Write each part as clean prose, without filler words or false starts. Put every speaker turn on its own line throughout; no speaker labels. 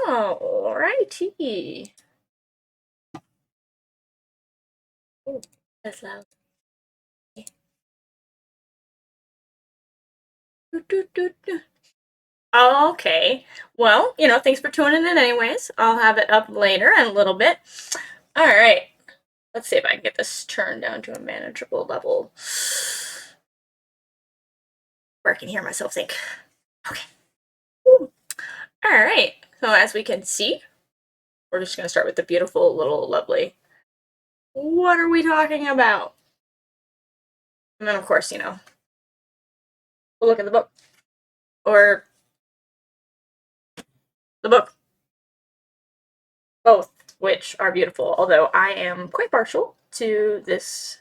Alrighty. Oh, that's loud. Okay. Well, thanks for tuning in anyways. I'll have it up later in a little bit. Alright. Let's see if I can get this turned down to a manageable level where I can hear myself think. Okay. Alright. So as we can see, we're just going to start with the beautiful little lovely. What are we talking about? And then, of course, we'll look at the book. Or the book. Both, which are beautiful, although I am quite partial to this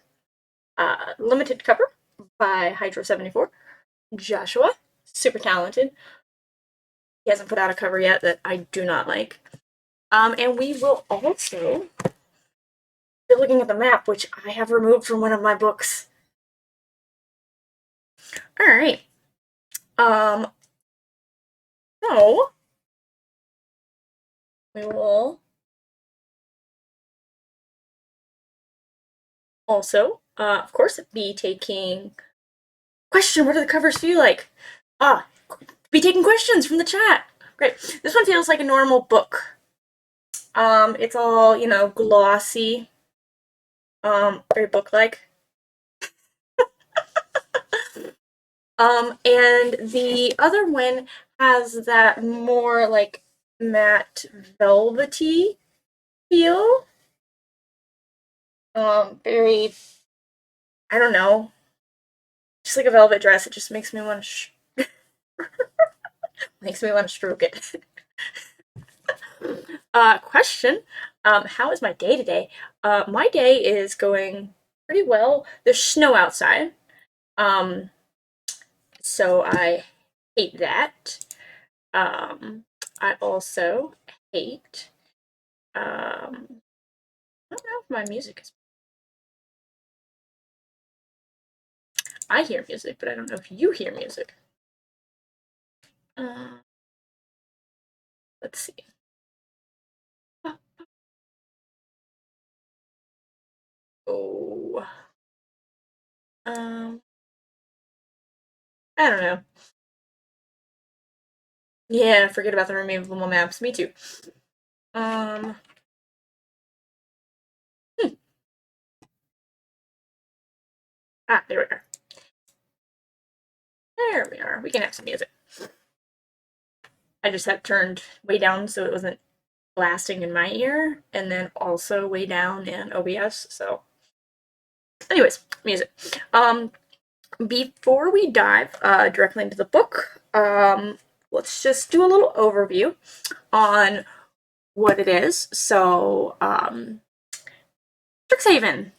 limited cover by Hydro74. Joshua, super talented. He hasn't put out a cover yet that I do not like. And we will also be looking at the map, which I have removed from one of my books. Alright. So, we will also, of course, be taking question. What do the covers feel like? Be taking questions from the chat. Great. This one feels like a normal book. It's all, glossy. Very book-like. And the other one has that more, like, matte velvety feel. Very, I don't know, just like a velvet dress. It just makes me want to stroke it. Question, how is my day today? My day is going pretty well. There's snow outside, so I hate that. I also hate, I don't know if my music is, I hear music, but I don't know if you hear music. Let's see. Oh. I don't know. Yeah, forget about the removable maps. Me too. There we are. There we are. We can have some music. I just had turned way down so it wasn't blasting in my ear, and then also way down in OBS, so. Anyways, music. Before we dive directly into the book, let's just do a little overview on what it is. So, STRIXHAVEN,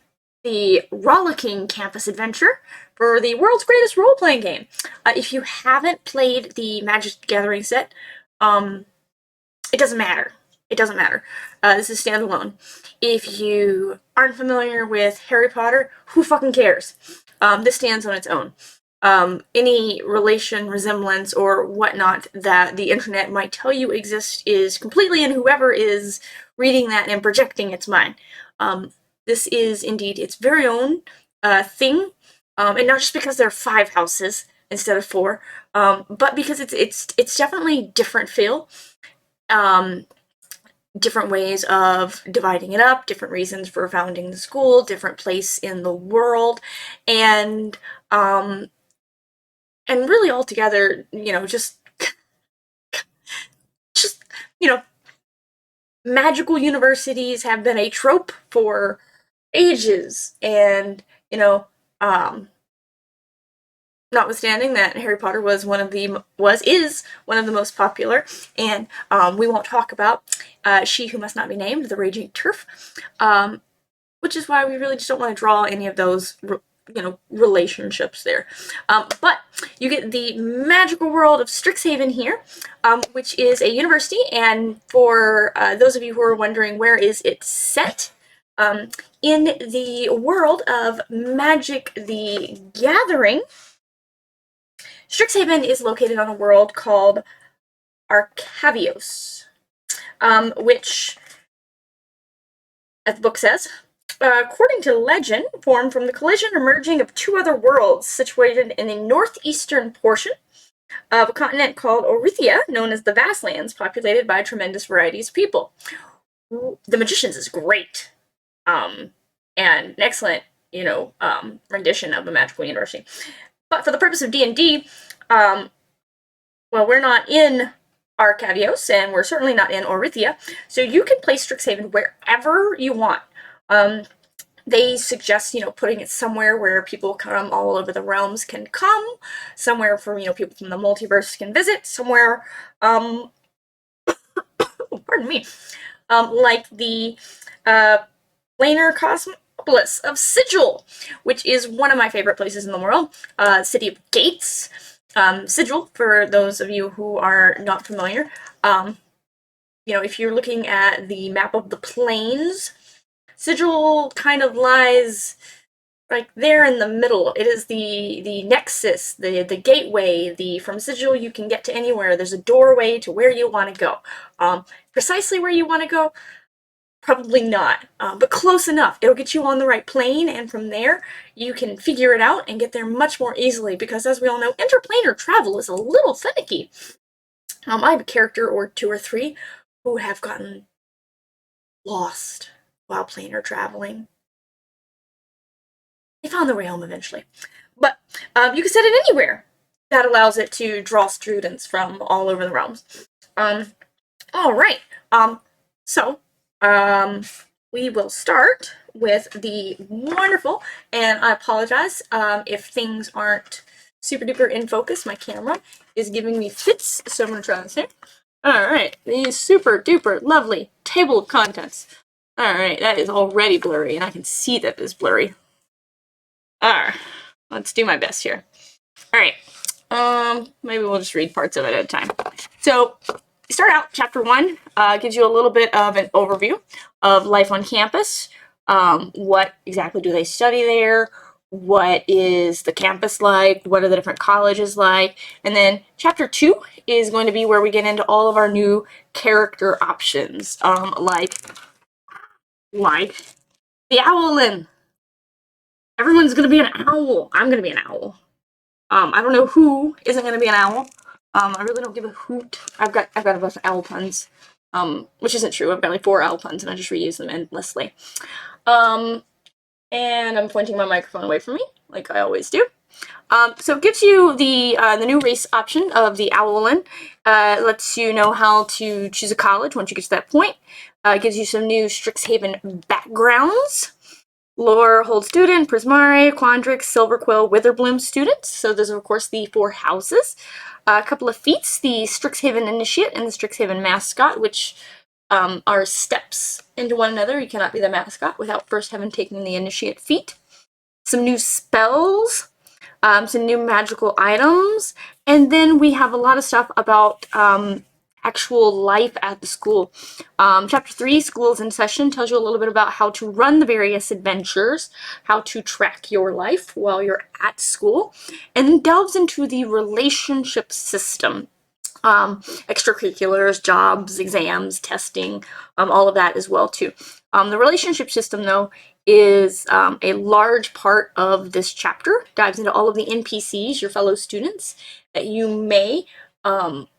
the rollicking campus adventure for the world's greatest role-playing game. If you haven't played the Magic the Gathering set, it doesn't matter. It doesn't matter. This is standalone. If you aren't familiar with Harry Potter, who fucking cares? This stands on its own. Any relation, resemblance, or whatnot that the internet might tell you exists is completely in whoever is reading that and projecting its mind. This is indeed its very own thing, and not just because there are 5 houses instead of 4, but because it's definitely different feel. Different ways of dividing it up, different reasons for founding the school, different place in the world, and really altogether, just magical universities have been a trope for ages, and notwithstanding that Harry Potter is one of the most popular, and we won't talk about She Who Must Not Be Named, the Raging Turf, which is why we really just don't want to draw any of those relationships there. But you get the magical world of STRIXHAVEN here, which is a university, and for those of you who are wondering where is it set, in the world of Magic the Gathering, STRIXHAVEN is located on a world called Arcavios. which, as the book says, according to legend, formed from the collision or merging of two other worlds situated in the northeastern portion of a continent called Orithia, known as the Vastlands, populated by tremendous varieties of people. The Magicians is great, and an excellent, rendition of a magical university. But for the purpose of D&D, well, we're not in Arcavios, and we're certainly not in Orithia, so you can play Strixhaven wherever you want. They suggest, putting it somewhere where people from all over the realms can come, somewhere for, people from the multiverse can visit, somewhere, pardon me, like the planar cosmopolis of Sigil, which is one of my favorite places in the world, City of Gates. Sigil, for those of you who are not familiar, if you're looking at the map of the planes, Sigil kind of lies right there in the middle. It is the nexus, the gateway. From Sigil you can get to anywhere. There's a doorway to where you want to go. Precisely where you want to go, probably not, but close enough. It'll get you on the right plane, and from there you can figure it out and get there much more easily, because as we all know, interplanar travel is a little finicky. I have a character or two or three who have gotten lost while planar traveling. They found the way home eventually. But you can set it anywhere. That allows it to draw students from all over the realms. Alright, so we will start with the wonderful, and I apologize if things aren't super duper in focus. My camera is giving me fits, so I'm going to try this here. Alright, the super duper lovely table of contents. Alright, that is already blurry, and I can see that it's blurry. Alright, let's do my best here. Alright, maybe we'll just read parts of it at a time. So, start out, chapter 1 gives you a little bit of an overview of life on campus. What exactly do they study there? What is the campus like? What are the different colleges like? And then chapter 2 is going to be where we get into all of our new character options, like the Owlin. Everyone's going to be an owl. I'm going to be an owl. I don't know who isn't going to be an owl. I really don't give a hoot. I've got a bunch of owl puns, which isn't true. I've got like 4 owl puns, and I just reuse them endlessly. And I'm pointing my microphone away from me, like I always do. So it gives you the new race option of the Owlin. Lets you know how to choose a college once you get to that point. It gives you some new Strixhaven backgrounds. Lorehold student, Prismare, Quandrix, Silverquill, Witherbloom students. So those are, of course, the 4 houses. A couple of feats, the Strixhaven Initiate and the Strixhaven Mascot, which are steps into one another. You cannot be the mascot without first having taken the Initiate feat. Some new spells, some new magical items, and then we have a lot of stuff about actual life at the school. Chapter 3, Schools in Session, tells you a little bit about how to run the various adventures, how to track your life while you're at school, and then delves into the relationship system. Extracurriculars, jobs, exams, testing, all of that as well too. The relationship system, though, is a large part of this chapter. Dives into all of the NPCs, your fellow students, that you may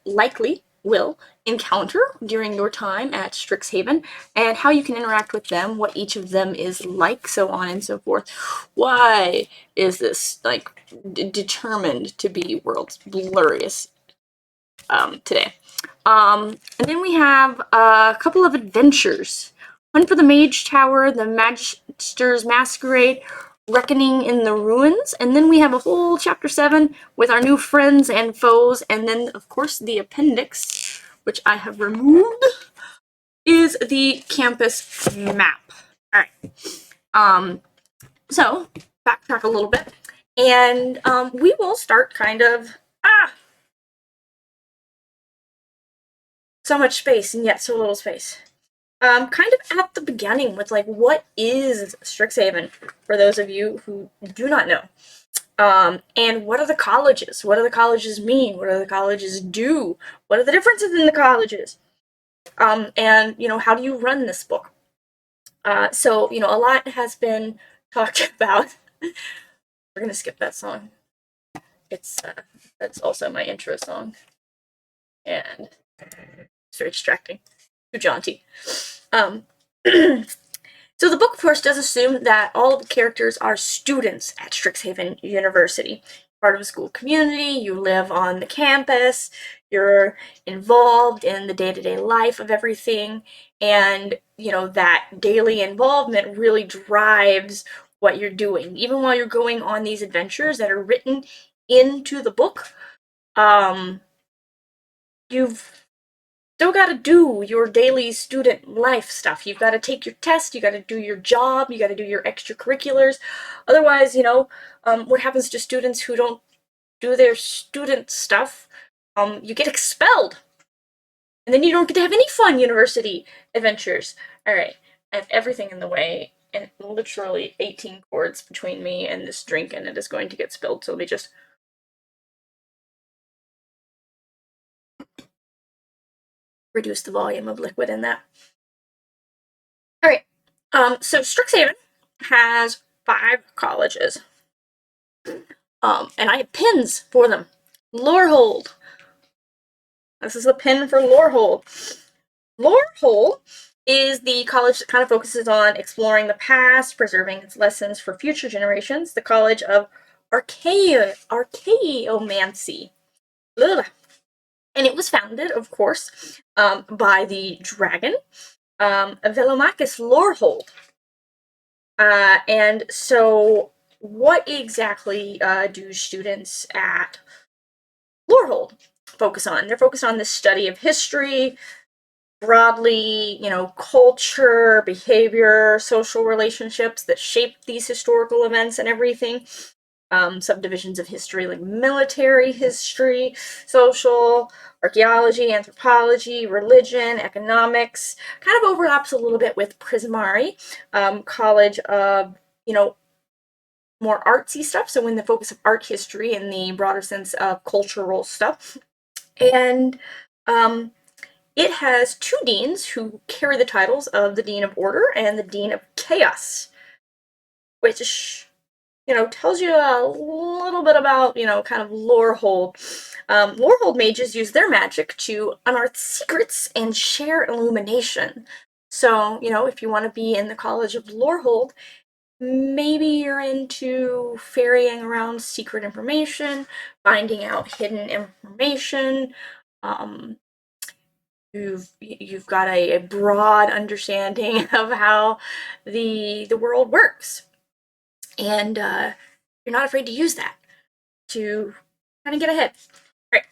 likely will encounter during your time at Strixhaven, and how you can interact with them, what each of them is like, so on and so forth. Why is this like determined to be world's blurriest today? And then we have a couple of adventures. One for the Mage Tower, the Magister's Masquerade, Reckoning in the Ruins, and then we have a whole chapter 7 with our new friends and foes, and then, of course, the appendix, which I have removed, is the campus map. Alright, so, backtrack a little bit, and we will start kind of, so much space, and yet so little space. Kind of at the beginning with, like, what is Strixhaven, for those of you who do not know. And what are the colleges? What do the colleges mean? What do the colleges do? What are the differences in the colleges? And, how do you run this book? So, a lot has been talked about. We're going to skip that song. That's also my intro song. And it's very distracting. Too jaunty. So the book, of course, does assume that all of the characters are students at Strixhaven University. Part of a school community, you live on the campus, you're involved in the day-to-day life of everything, and, that daily involvement really drives what you're doing. Even while you're going on these adventures that are written into the book, you've still got to do your daily student life stuff. You've got to take your test, you got to do your job, you got to do your extracurriculars. Otherwise, what happens to students who don't do their student stuff? You get expelled. And then you don't get to have any fun university adventures. All right, I have everything in the way, and literally 18 cords between me and this drink, and it is going to get spilled. So let me just reduce the volume of liquid in that. All right. So Strixhaven has 5 colleges. And I have pins for them. Lorehold. This is a pin for Lorehold. Lorehold is the college that kind of focuses on exploring the past, preserving its lessons for future generations. The College of Archaeomancy. Ugh. And it was founded, of course, by the dragon, Velomachus Lorehold. And so, what exactly do students at Lorehold focus on? They're focused on the study of history, broadly, culture, behavior, social relationships that shape these historical events and everything. Subdivisions of history like military history, social, archaeology, anthropology, religion, economics. Kind of overlaps a little bit with Prismari, college of, more artsy stuff. So in the focus of art history in the broader sense of cultural stuff. And it has 2 deans who carry the titles of the Dean of Order and the Dean of Chaos, which tells you a little bit about, kind of Lorehold. Lorehold mages use their magic to unearth secrets and share illumination. So, if you want to be in the College of Lorehold, maybe you're into ferrying around secret information, finding out hidden information. You've got a broad understanding of how the world works, and you're not afraid to use that to kind of get ahead. All right.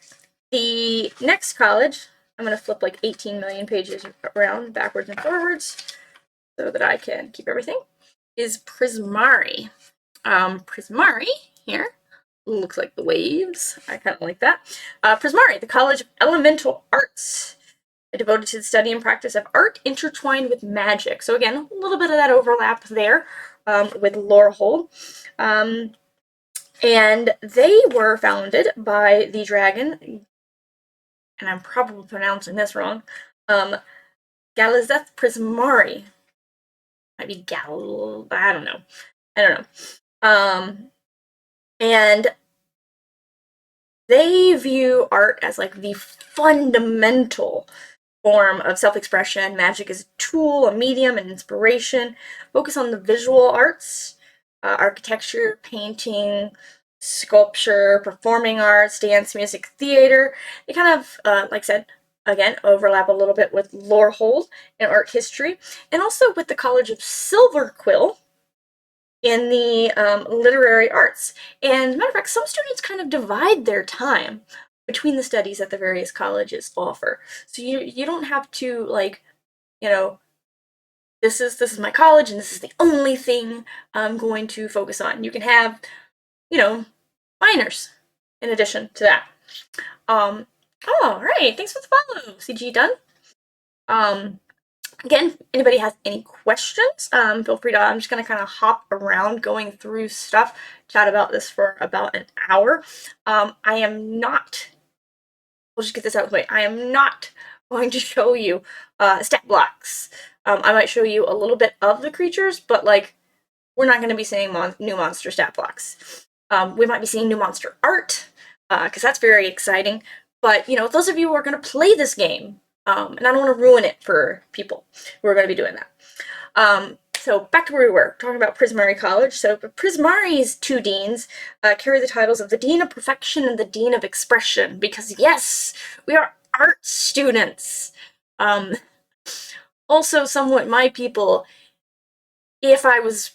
The next college, I'm going to flip like 18 million pages around backwards and forwards so that I can keep everything, is Prismari. Prismari here looks like the waves. I kind of like that. Prismari, the College of Elemental Arts, devoted to the study and practice of art intertwined with magic. So again, a little bit of that overlap there with Lorehold. And they were founded by the dragon, and I'm probably pronouncing this wrong, Galizeth Prismari. Might be I don't know. And they view art as like the fundamental form of self-expression. Magic is a tool, a medium, an inspiration. Focus on the visual arts, architecture, painting, sculpture, performing arts, dance, music, theater. They kind of, like I said, again, overlap a little bit with Lorehold and art history, and also with the College of Silverquill in the literary arts. And as a matter of fact, some students kind of divide their time between the studies that the various colleges offer. So you don't have to, like, this is my college and this is the only thing I'm going to focus on. You can have, minors in addition to that. All right, thanks for the follow, CG done. Again, if anybody has any questions, feel free to, I'm just going to kind of hop around going through stuff, chat about this for about an hour. I am not, we'll just get this out of the way, I am not going to show you stat blocks. I might show you a little bit of the creatures, but like we're not going to be seeing new monster stat blocks. We might be seeing new monster art because that's very exciting. But you know, those of you who are going to play this game, and I don't want to ruin it for people who are going to be doing that. So back to where we were, talking about Prismari College. So Prismari's two deans carry the titles of the Dean of Perfection and the Dean of Expression, because yes, we are art students. Also somewhat my people, if I was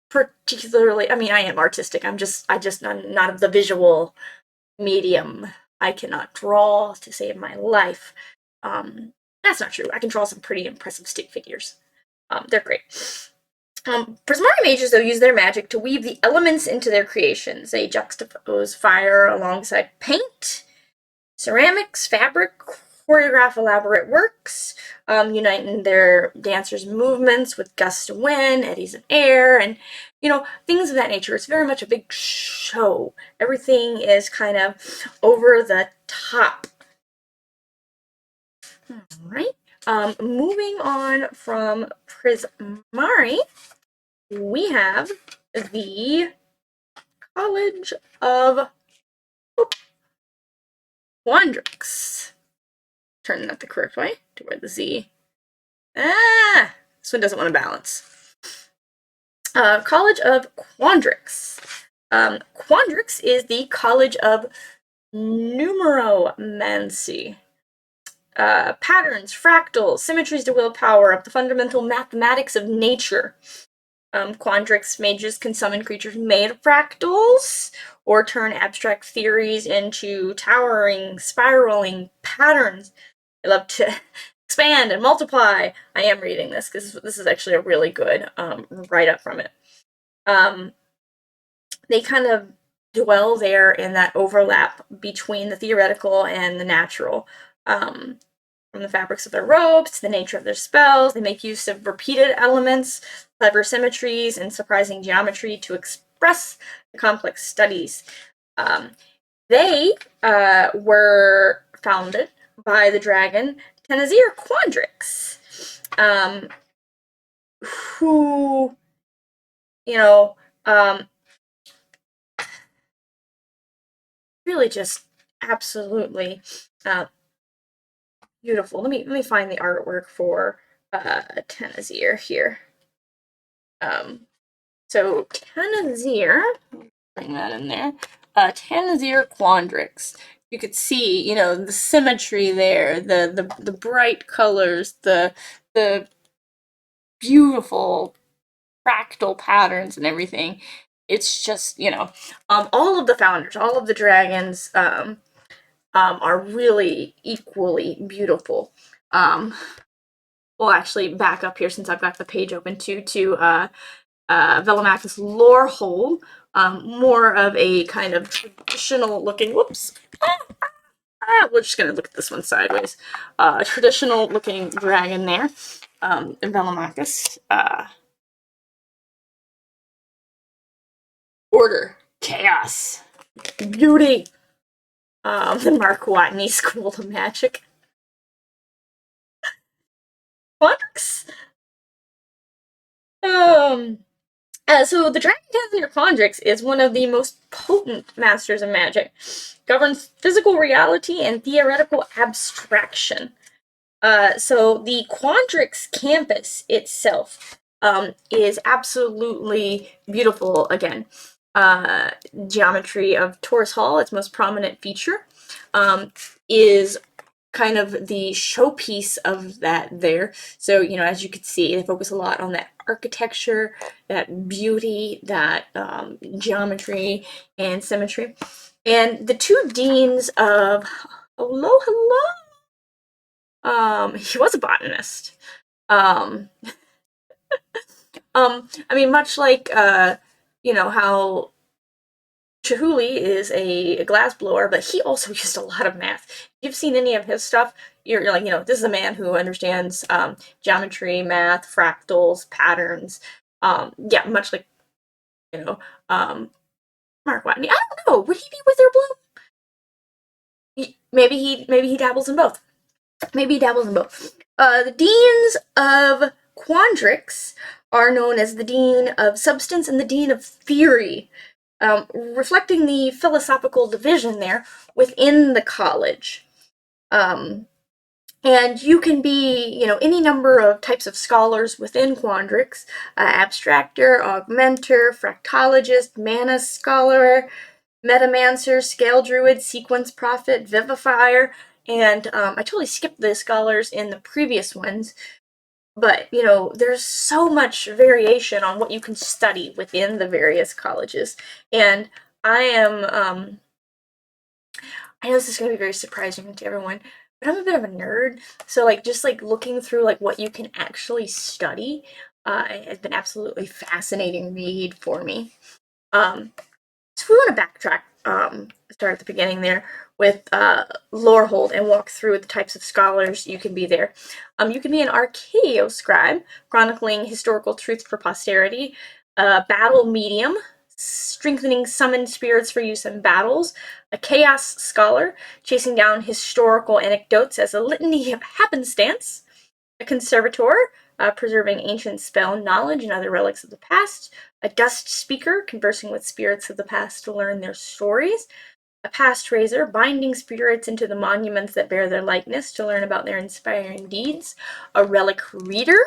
particularly, I mean, I am artistic, I'm not of the visual medium. I cannot draw to save my life. That's not true. I can draw some pretty impressive stick figures. They're great. Prismari mages, though, use their magic to weave the elements into their creations. They juxtapose fire alongside paint, ceramics, fabric, choreograph elaborate works, uniting their dancers' movements with gusts of wind, eddies of air, and, you know, things of that nature. It's very much a big show. Everything is kind of over the top. All right. Moving on from Prismari, we have the College of Quandrix. Turning that the correct way to where the Z. This one doesn't want to balance. College of Quandrix. Quandrix is the College of Numeromancy. Patterns, fractals, symmetries to willpower of the fundamental mathematics of nature. Quandrix mages can summon creatures made of fractals, or turn abstract theories into towering, spiraling patterns. I love to expand and multiply. I am reading this because this is actually a really good write-up from it. They kind of dwell there in that overlap between the theoretical and the natural. From the fabrics of their robes to the nature of their spells, they make use of repeated elements, clever symmetries, and surprising geometry to express the complex studies. They were founded by the dragon Tenazir Quandrix, who, you know, really just absolutely beautiful. Let me find the artwork for Tenazir here. So Tenazir, bring that in there. Tenazir Quandrix. You could see, you know, the symmetry there, the bright colors, the beautiful fractal patterns and everything. It's just, you know, all of the founders, all of the dragons, are really equally beautiful. We'll actually back up here since I've got the page open to Velomachus lore hole, more of a kind of traditional looking, whoops, we're just gonna look at this one sideways, traditional looking dragon there, Velomachus, order, chaos, beauty, the Mark Watney School of Magic. Quandrix? So the Dragon Tenazir Quandrix is one of the most potent masters of magic. Governs physical reality and theoretical abstraction. So the Quandrix campus itself is absolutely beautiful. Again, geometry of Taurus Hall, its most prominent feature, is kind of the showpiece of that there. So, you know, as you can see, they focus a lot on that architecture, that beauty, that geometry and symmetry. And the two deans of hello, he was a botanist. I mean, much like you know how Chihuly is a glass blower, but he also used a lot of math. If you've seen any of his stuff, you're like, you know, this is a man who understands geometry, math, fractals, patterns. Yeah, much like, you know, Mark Watney. I don't know. Would he be Witherbloom? Maybe he dabbles in both. maybe dabbles in both. The deans of quandrics are known as the dean of substance and the dean of theory, reflecting the philosophical division there within the college. And you can be, any number of types of scholars within quandrics: abstractor, augmenter, fractologist, mana scholar, metamancer, scale druid, sequence prophet, vivifier, and I totally skipped the scholars in the previous ones, but, there's so much variation on what you can study within the various colleges, and I know this is going to be very surprising to everyone, but I'm a bit of a nerd, so, just, looking through, what you can actually study, has been absolutely fascinating read for me. So we want to backtrack, start at the beginning there with Lorehold and walk through the types of scholars you can be there. You can be an archaeoscribe, chronicling historical truths for posterity, battle medium, strengthening summoned spirits for use in battles, a chaos scholar, chasing down historical anecdotes as a litany of happenstance, a conservator, preserving ancient spell knowledge and other relics of the past, a dust speaker, conversing with spirits of the past to learn their stories, a past raiser, binding spirits into the monuments that bear their likeness to learn about their inspiring deeds, a relic reader,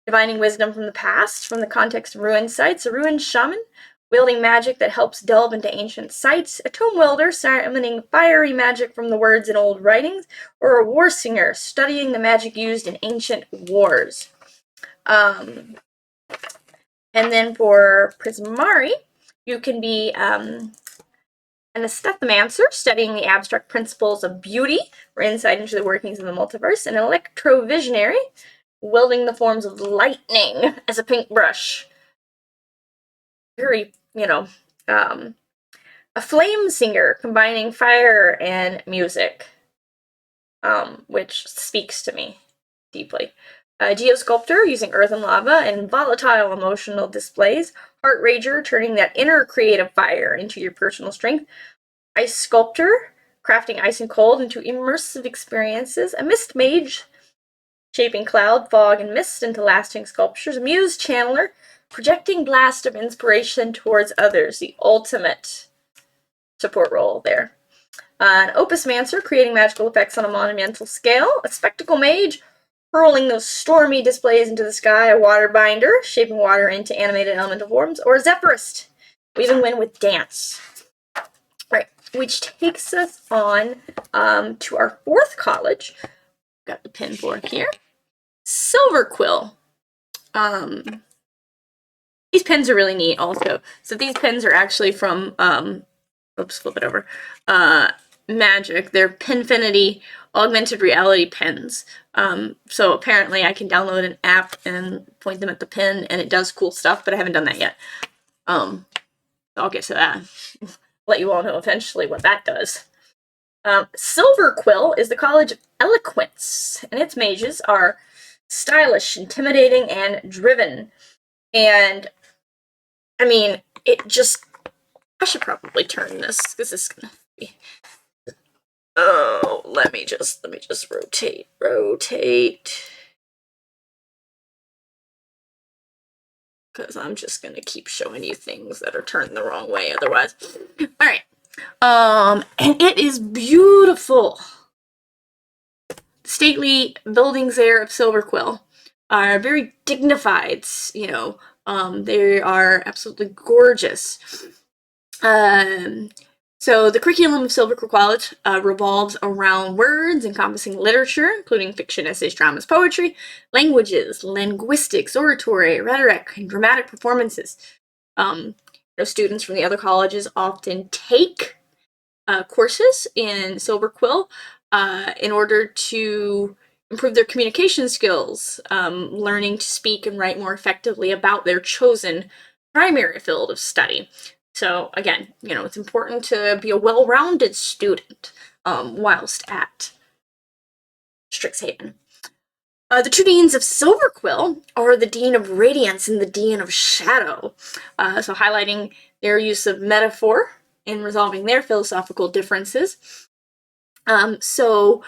divining wisdom from the past, from the context of ruined sites, a ruined shaman, wielding magic that helps delve into ancient sites, a tome welder, summoning fiery magic from the words in old writings, or a war singer, studying the magic used in ancient wars. And then for Prismari, you can be an aesthetomancer, studying the abstract principles of beauty or insight into the workings of the multiverse, an electrovisionary, wielding the forms of lightning as a paintbrush. Very, a flame singer, combining fire and music, which speaks to me deeply. A geosculptor, using earth and lava and volatile emotional displays. Heart rager, turning that inner creative fire into your personal strength. Ice sculptor, crafting ice and cold into immersive experiences. A mist mage, shaping cloud, fog, and mist into lasting sculptures. A muse channeler, projecting blast of inspiration towards others. The ultimate support role there. An opusmancer, creating magical effects on a monumental scale. A spectacle mage, hurling those stormy displays into the sky. A waterbinder, shaping water into animated elemental forms. Or a zephyrist, weaving wind with dance. Right, which takes us on to our fourth college. Got the pin for it here. Silverquill. These pins are really neat also. So these pins are actually from, oops, flip it over, Magic. They're Pinfinity augmented reality pins. So apparently I can download an app and point them at the pin and it does cool stuff, but I haven't done that yet. I'll get to that. Let you all know eventually what that does. Silverquill is the College of Eloquence, and its mages are stylish, intimidating, and driven. And I mean, I should probably turn this. This is gonna be. Oh, let me just rotate. Because I'm just gonna keep showing you things that are turned the wrong way otherwise. Alright. And it is beautiful. Stately buildings there of Silverquill are very dignified, they are absolutely gorgeous. So the curriculum of Silverquill College revolves around words encompassing literature, including fiction, essays, dramas, poetry, languages, linguistics, oratory, rhetoric, and dramatic performances. Students from the other colleges often take courses in Silverquill in order to improve their communication skills, learning to speak and write more effectively about their chosen primary field of study. So again, it's important to be a well-rounded student whilst at STRIXHAVEN. The two deans of Silverquill are the Dean of Radiance and the Dean of Shadow, so highlighting their use of metaphor in resolving their philosophical differences. So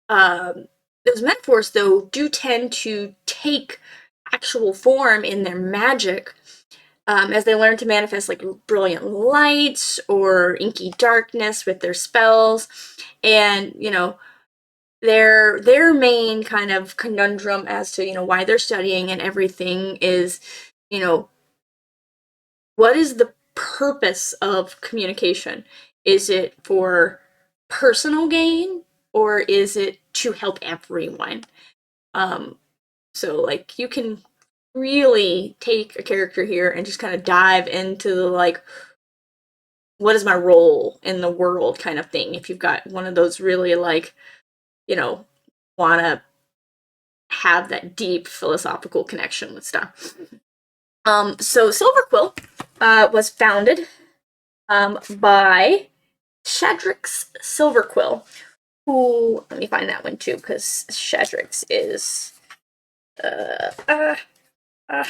Those metaphors, though, do tend to take actual form in their magic, as they learn to manifest like brilliant lights or inky darkness with their spells. And, their main kind of conundrum as to, why they're studying and everything is, you know, what is the purpose of communication? Is it for personal gain, or is it to help everyone? So like you can really take a character here and just kind of dive into like, what is my role in the world kind of thing. If you've got one of those really like, want to have that deep philosophical connection with stuff. So Silverquill was founded by Shadrax Silverquill, who, let me find that one too, because Shadrax is uh, uh, uh,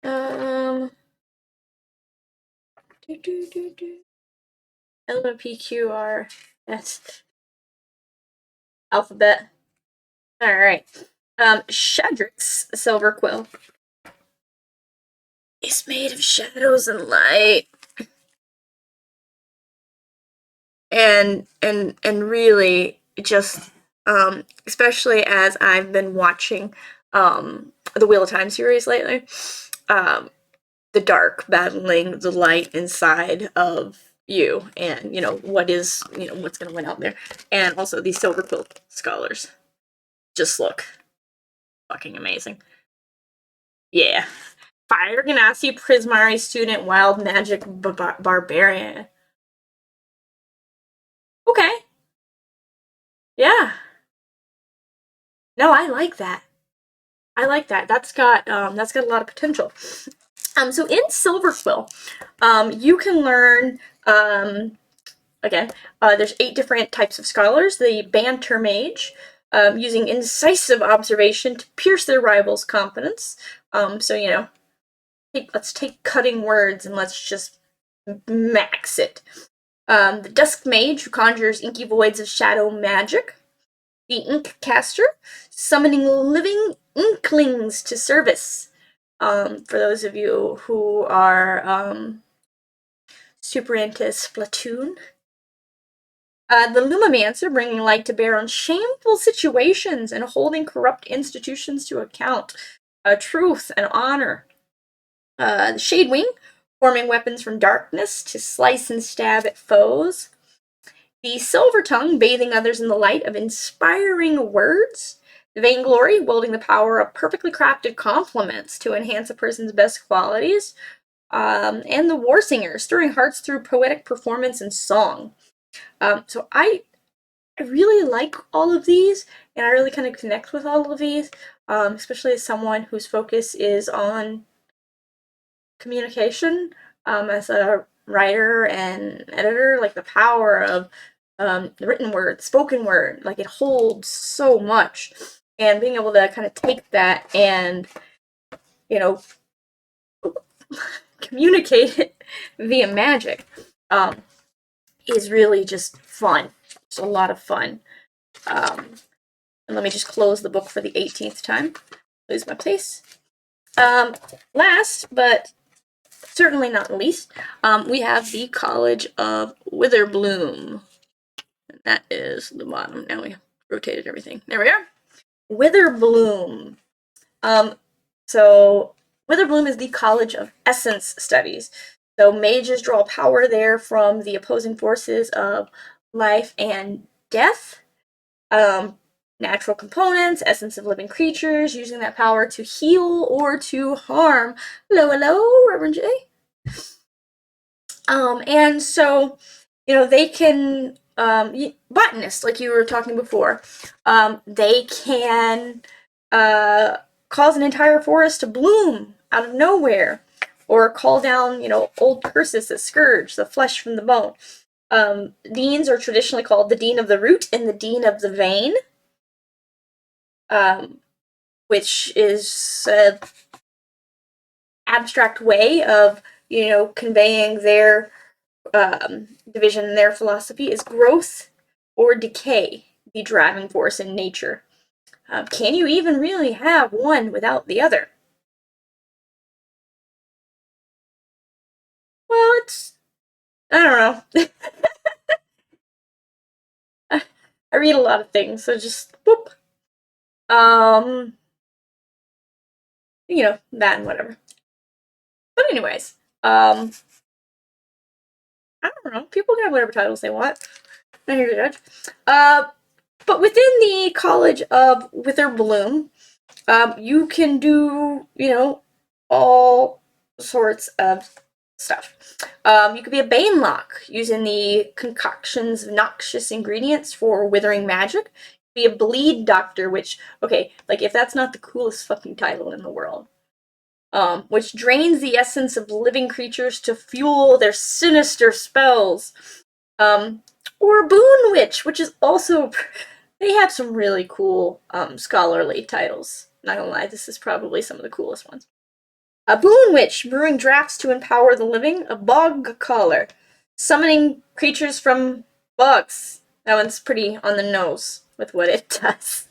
um, LMPQR, alphabet. All right. Shadrax Silverquill is made of shadows and light, and really just especially as I've been watching the Wheel of Time series lately, the dark battling the light inside of you, and what's going to win out there, and also these Silverquill scholars just look fucking amazing. Yeah. Fire Ganassi Prismari student wild magic barbarian. Okay. Yeah. No, I like that. I like that. That's got a lot of potential. So in Silverquill, you can learn again. There's 8 different types of scholars. The banter mage, using incisive observation to pierce their rivals' confidence. So let's take cutting words and let's just max it. The Dusk Mage, who conjures inky voids of shadow magic. The Ink Caster, summoning living inklings to service. For those of you who are super into Splatoon. The Lumimancer, bringing light to bear on shameful situations and holding corrupt institutions to account. Truth and honor. The Shadewing, forming weapons from darkness to slice and stab at foes. The Silver Tongue, bathing others in the light of inspiring words. The Vainglory, wielding the power of perfectly crafted compliments to enhance a person's best qualities. And the Warsinger, stirring hearts through poetic performance and song. So I really like all of these, and I really kind of connect with all of these, especially as someone whose focus is on communication, as a writer and editor. Like the power of the written word, spoken word, like it holds so much, and being able to kind of take that and communicate it via magic is really just fun. It's a lot of fun. And let me just close the book for the 18th time. Lose my place. Last, but certainly not least, we have the College of Witherbloom. And that is the bottom. Now we rotated everything. There we are. Witherbloom. So Witherbloom is the College of Essence Studies. So mages draw power there from the opposing forces of life and death. Natural components, essence of living creatures, using that power to heal or to harm. Hello, Reverend J. And so, they can, botanists, like you were talking before, they can cause an entire forest to bloom out of nowhere, or call down, old curses that scourge the flesh from the bone. Deans are traditionally called the Dean of the Root and the Dean of the Vein, which is an abstract way of, conveying their division in their philosophy is growth or decay, the driving force in nature. Can you even really have one without the other? Well, I don't know. I read a lot of things, so just boop. That and whatever. But anyways, I don't know. People can have whatever titles they want. Not here to judge. But within the College of Witherbloom, you can do, all sorts of stuff. You could be a Banelock, using the concoctions of noxious ingredients for withering magic. Be a Bleed Doctor, which, okay, like, if that's not the coolest fucking title in the world. Which drains the essence of living creatures to fuel their sinister spells. Or Boon Witch, which is also... They have some really cool scholarly titles. Not gonna lie, this is probably some of the coolest ones. A Boon Witch, brewing drafts to empower the living. A Bog Caller, summoning creatures from bogs. That one's pretty on the nose with what it does.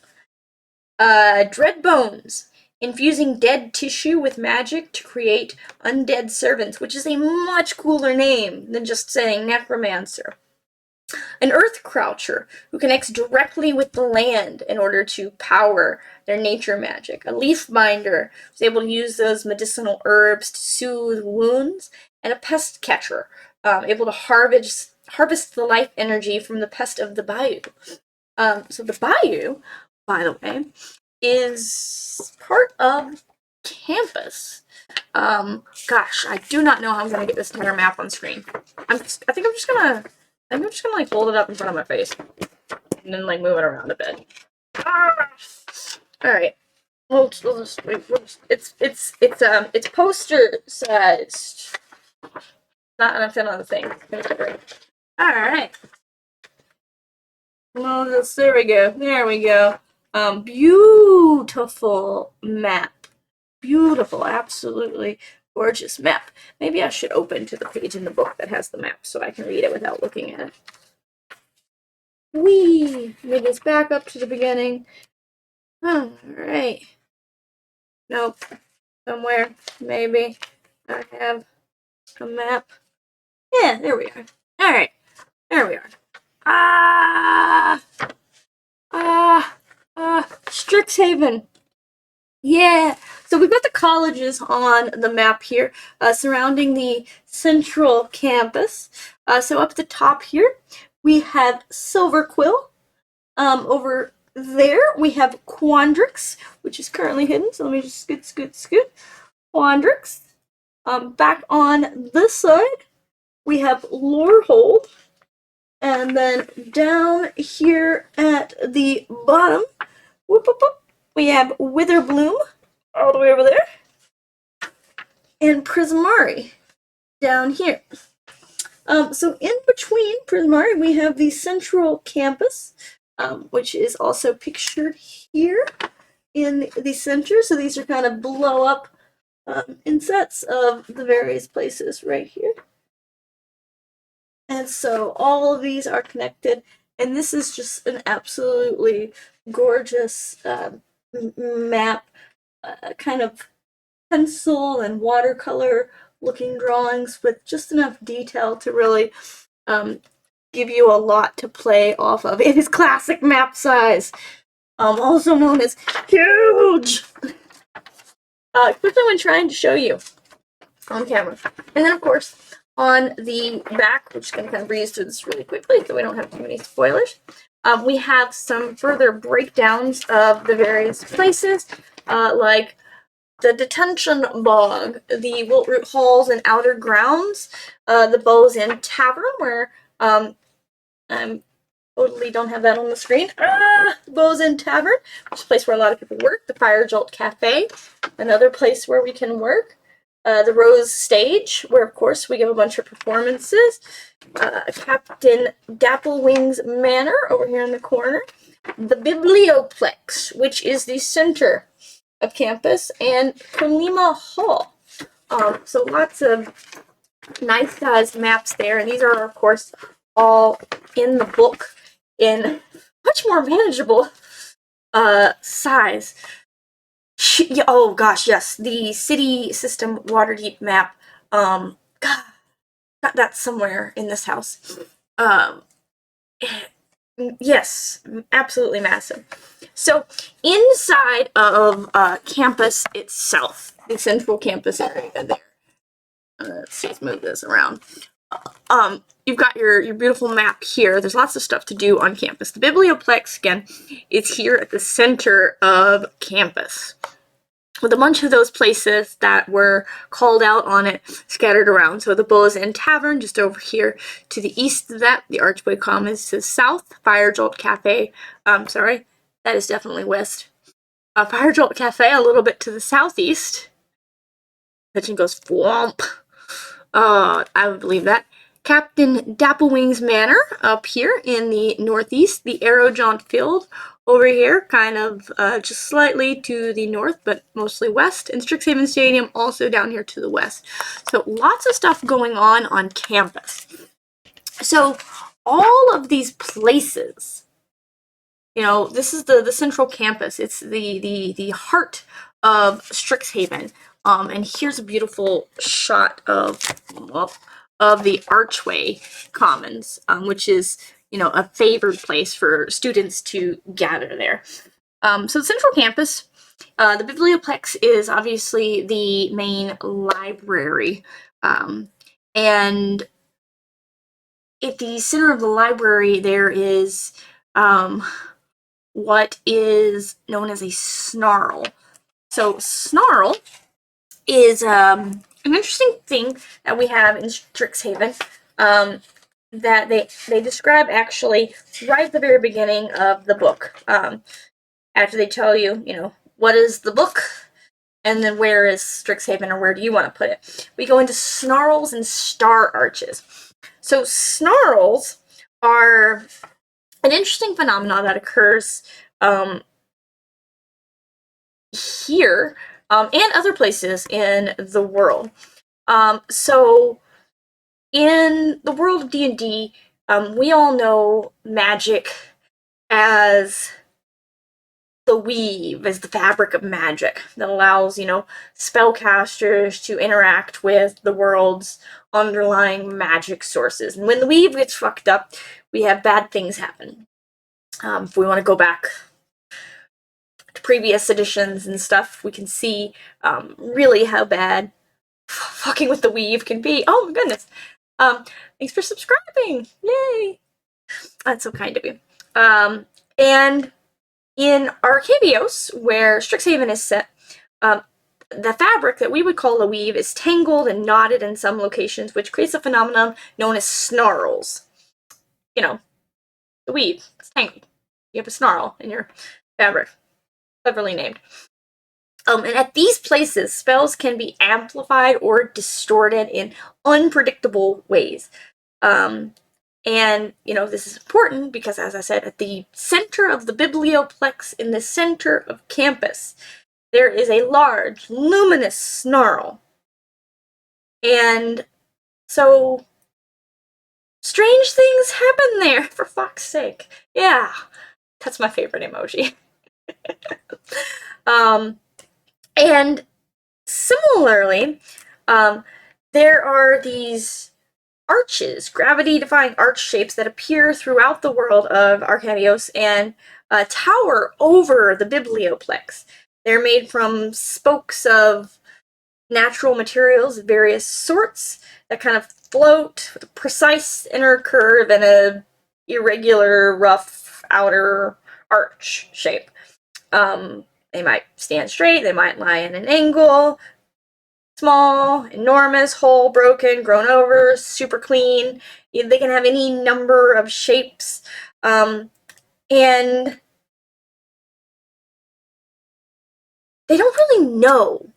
Dread Bones, infusing dead tissue with magic to create undead servants, which is a much cooler name than just saying necromancer. An Earth Croucher, who connects directly with the land in order to power their nature magic. A Leaf Binder, who's able to use those medicinal herbs to soothe wounds. And a Pest Catcher, able to harvest the life energy from the pest of the bayou. So the bayou, by the way, is part of campus. Gosh, I do not know how I'm going to get this entire map on screen. I think I'm just gonna like hold it up in front of my face and then like move it around a bit. Ah! All right. It's poster sized. Not enough in on the thing. All right. Well, there we go. There we go. Beautiful map. Beautiful, absolutely gorgeous map. Maybe I should open to the page in the book that has the map so I can read it without looking at it. Whee! Maybe it's back up to the beginning. Alright. Nope. Somewhere, maybe, I have a map. Yeah, there we are. Alright. There we are. Strixhaven. Yeah, so we've got the colleges on the map here, surrounding the central campus. So up at the top here, we have Silverquill. Over there, we have Quandrix, which is currently hidden. So let me just scoot. Quandrix. Back on this side, we have Lorehold. And then down here at the bottom, we have Witherbloom, all the way over there, and Prismari, down here. So in between Prismari, we have the central campus, which is also pictured here in the center. So these are kind of blow up insets of the various places right here. And so all of these are connected, and this is just an absolutely gorgeous map, kind of pencil and watercolor looking drawings with just enough detail to really give you a lot to play off of. It is classic map size, also known as huge, especially when trying to show you on camera. And then, of course, on the back, we're just going to kind of breeze through this really quickly so we don't have too many spoilers. We have some further breakdowns of the various places, like the Detention Bog, the Wiltroot Halls and Outer Grounds, the Bows Inn Tavern, where I totally don't have that on the screen. Bows Inn Tavern, which is a place where a lot of people work. The Fire Jolt Cafe, another place where we can work. The Rose Stage, where, of course, we give a bunch of performances. Captain Dapplewing's Manor, over here in the corner. The Biblioplex, which is the center of campus, and Colima Hall. So lots of Nice sized maps there, and these are, of course, all in the book in much more manageable size. Oh gosh, yes, the city system Waterdeep map. God, got that somewhere in this house. Yes, absolutely massive. So inside of campus itself, the central campus area there. Let's see, let's move this around. You've got your beautiful map here. There's lots of stuff to do on campus. The Biblioplex, again, is here at the center of campus, with a bunch of those places that were called out on it scattered around. So the Bull's Inn Tavern, just over here to the east of that. The Archway Commons to the south. Fire Jolt Cafe, sorry, that is definitely west. Fire Jolt Cafe a little bit to the southeast. Pitching goes thwomp. I would believe that. Captain Dapplewing's Manor up here in the northeast. The Arrow Jaunt Field over here, kind of just slightly to the north, but mostly west. And Strixhaven Stadium also down here to the west. So lots of stuff going on campus. So all of these places, you know, this is the central campus. It's the heart of Strixhaven. And here's a beautiful shot of the Archway Commons, which is, you know, a favored place for students to gather there. So the central campus, the Biblioplex is obviously the main library. And at the center of the library, there is what is known as a snarl. So snarl is an interesting thing that we have in Strixhaven that they describe actually right at the very beginning of the book. After they tell you, you know, what is the book, and then where is Strixhaven, or where do you want to put it? We go into snarls and star arches. So snarls are an interesting phenomenon that occurs here and other places in the world. So in the world of D&D, we all know magic as the weave, as the fabric of magic that allows, you know, spellcasters to interact with the world's underlying magic sources. And when the weave gets fucked up, we have bad things happen. If we want to go back to previous editions and stuff, we can see really how bad fucking with the weave can be. Oh my goodness. Thanks for subscribing. Yay. That's so kind of you. And in Arcavios, where Strixhaven is set, the fabric that we would call a weave is tangled and knotted in some locations, which creates a phenomenon known as snarls. You know, the weave, it's tangled. You have a snarl in your fabric. Cleverly named. And at these places, spells can be amplified or distorted in unpredictable ways. And, you know, this is important because, as I said, at the center of the Biblioplex, in the center of campus, there is a large, luminous snarl. And so, strange things happen there, for fuck's sake. Yeah, that's my favorite emoji. And similarly, there are these arches, gravity-defying arch shapes that appear throughout the world of Arcavios and tower over the Biblioplex. They're made from spokes of natural materials of various sorts that kind of float with a precise inner curve and a irregular, rough outer arch shape. They might stand straight, they might lie in an angle, small, enormous, whole, broken, grown over, super clean. They can have any number of shapes. And they don't really know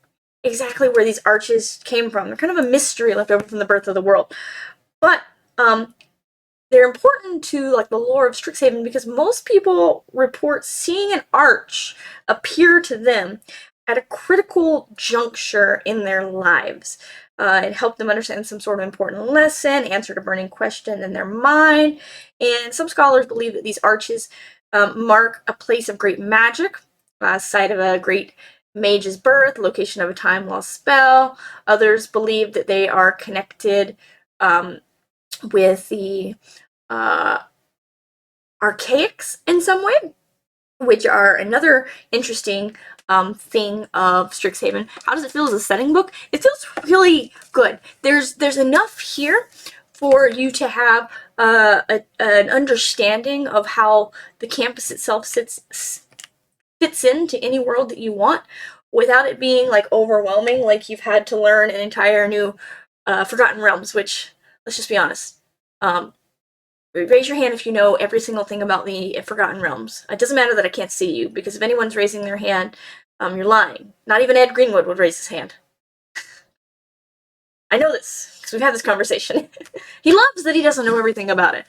exactly where these arches came from. They're kind of a mystery left over from the birth of the world. But they're important to, like, the lore of Strixhaven because most people report seeing an arch appear to them at a critical juncture in their lives. It helped them understand some sort of important lesson, answered a burning question in their mind. And some scholars believe that these arches mark a place of great magic, site of a great mage's birth, location of a time-lost spell. Others believe that they are connected with the archaics in some way, which are another interesting thing of Strixhaven. How does it feel as a setting book? It feels really good. There's enough here for you to have an understanding of how the campus itself fits into any world that you want, without it being like overwhelming, like you've had to learn an entire new Forgotten Realms. Which, let's just be honest. Raise your hand if you know every single thing about the Forgotten Realms. It doesn't matter that I can't see you, because if anyone's raising their hand, you're lying. Not even Ed Greenwood would raise his hand. I know this, because we've had this conversation. He loves that he doesn't know everything about it.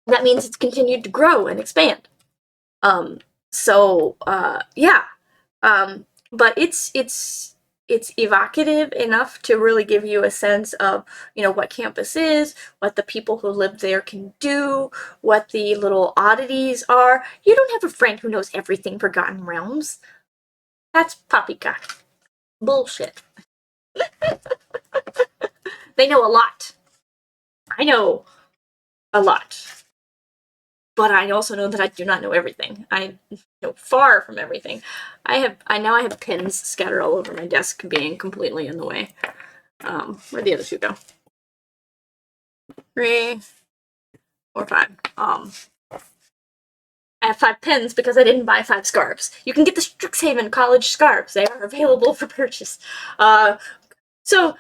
That means it's continued to grow and expand. Yeah. But it's evocative enough to really give you a sense of, what campus is, what the people who live there can do, what the little oddities are. You don't have a friend who knows everything Forgotten Realms. That's poppycock. Bullshit. They know a lot. I know a lot. But I also know that I do not know everything. I know far from everything. I now have pins scattered all over my desk, being completely in the way. Where'd the other two go? 3, 4, 5. I have 5 pins because I didn't buy 5 scarves. You can get the Strixhaven college scarves. They are available for purchase. So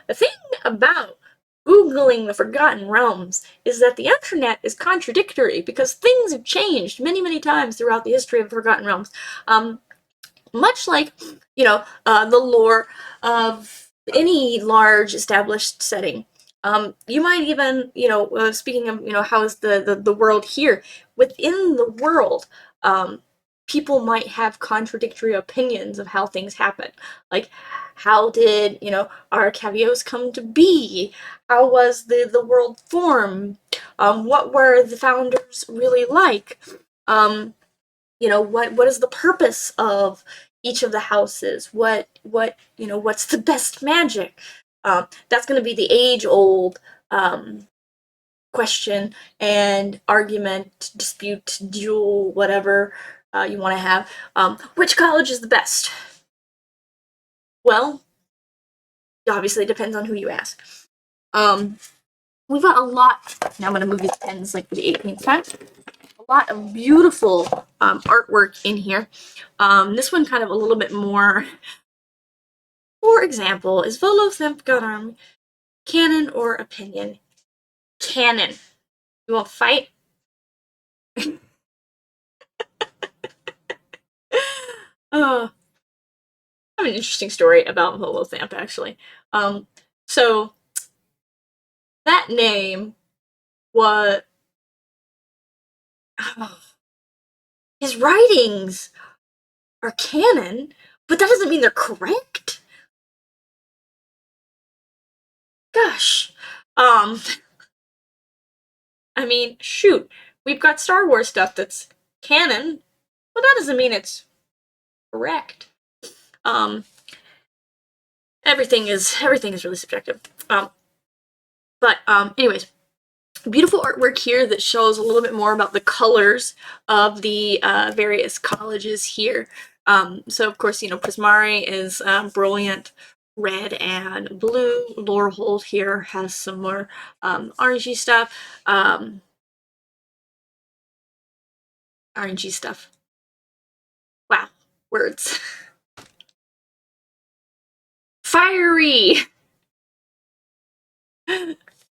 the thing about Googling the Forgotten Realms is that the internet is contradictory, because things have changed many, many times throughout the history of Forgotten Realms. Much like, the lore of any large established setting. You might even, speaking of, how is the world here, within the world, people might have contradictory opinions of how things happen. Like, how did, Arcavios come to be? How was the world formed? What were the founders really like? What is the purpose of each of the houses? What's the best magic? That's going to be the age-old question and argument, dispute, duel, whatever you want to have. Which college is the best? Well, obviously it depends on who you ask. We've got a lot. Now I'm going to move these pens like for the 18th time. A lot of beautiful artwork in here. This one kind of a little bit more. For example, is Volothamp canon or opinion? Canon. You won't fight? I have an interesting story about Volothamp, actually. So that name was his writings are canon, but that doesn't mean they're correct. Gosh. I mean, shoot. We've got Star Wars stuff that's canon, but that doesn't mean it's correct. Everything is really subjective. Anyways, beautiful artwork here that shows a little bit more about the colors of the various colleges here. So of course, Prismari is brilliant red and blue. Lorehold here has some more orangey stuff. Orangey stuff. Wow, words. Fiery!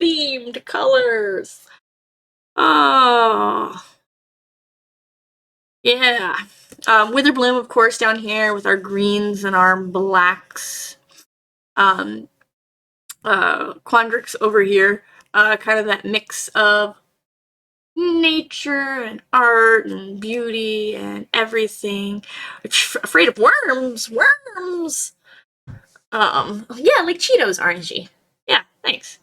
Themed colors. Oh. Yeah. Witherbloom, of course, down here with our greens and our blacks. Quandrix over here. Kind of that mix of nature and art and beauty and everything. Afraid of worms. Worms! Yeah, like Cheetos, RNG. Yeah, thanks.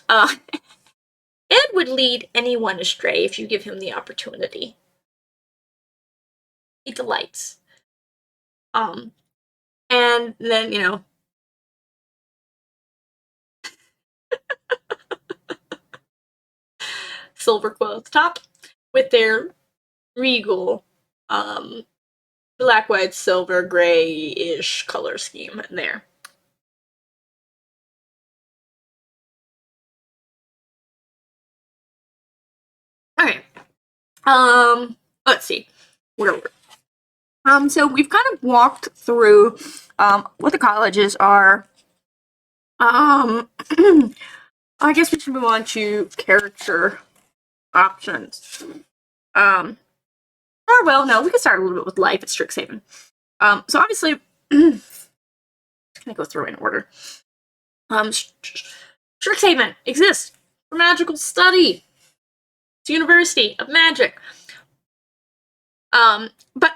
Ed would lead anyone astray if you give him the opportunity. He delights. Um, and then, Silver Quill at the top with their regal, um, black, white, silver, gray-ish color scheme there. All right. Let's see. Where were so we've kind of walked through what the colleges are. I guess we should move on to character options. Or well, no, we can start a little bit with life at Strixhaven. So obviously, I'm gonna go through in order. Strixhaven exists for magical study. It's a university of magic. But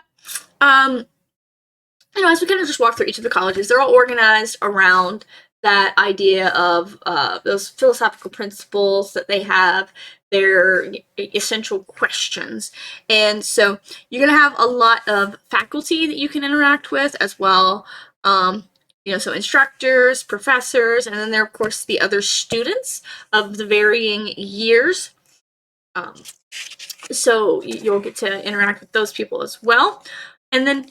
as we kind of just walk through each of the colleges, they're all organized around that idea of those philosophical principles that they have, their essential questions. And so you're going to have a lot of faculty that you can interact with as well. So instructors, professors, and then there are, of course, the other students of the varying years. So you'll get to interact with those people as well. And then,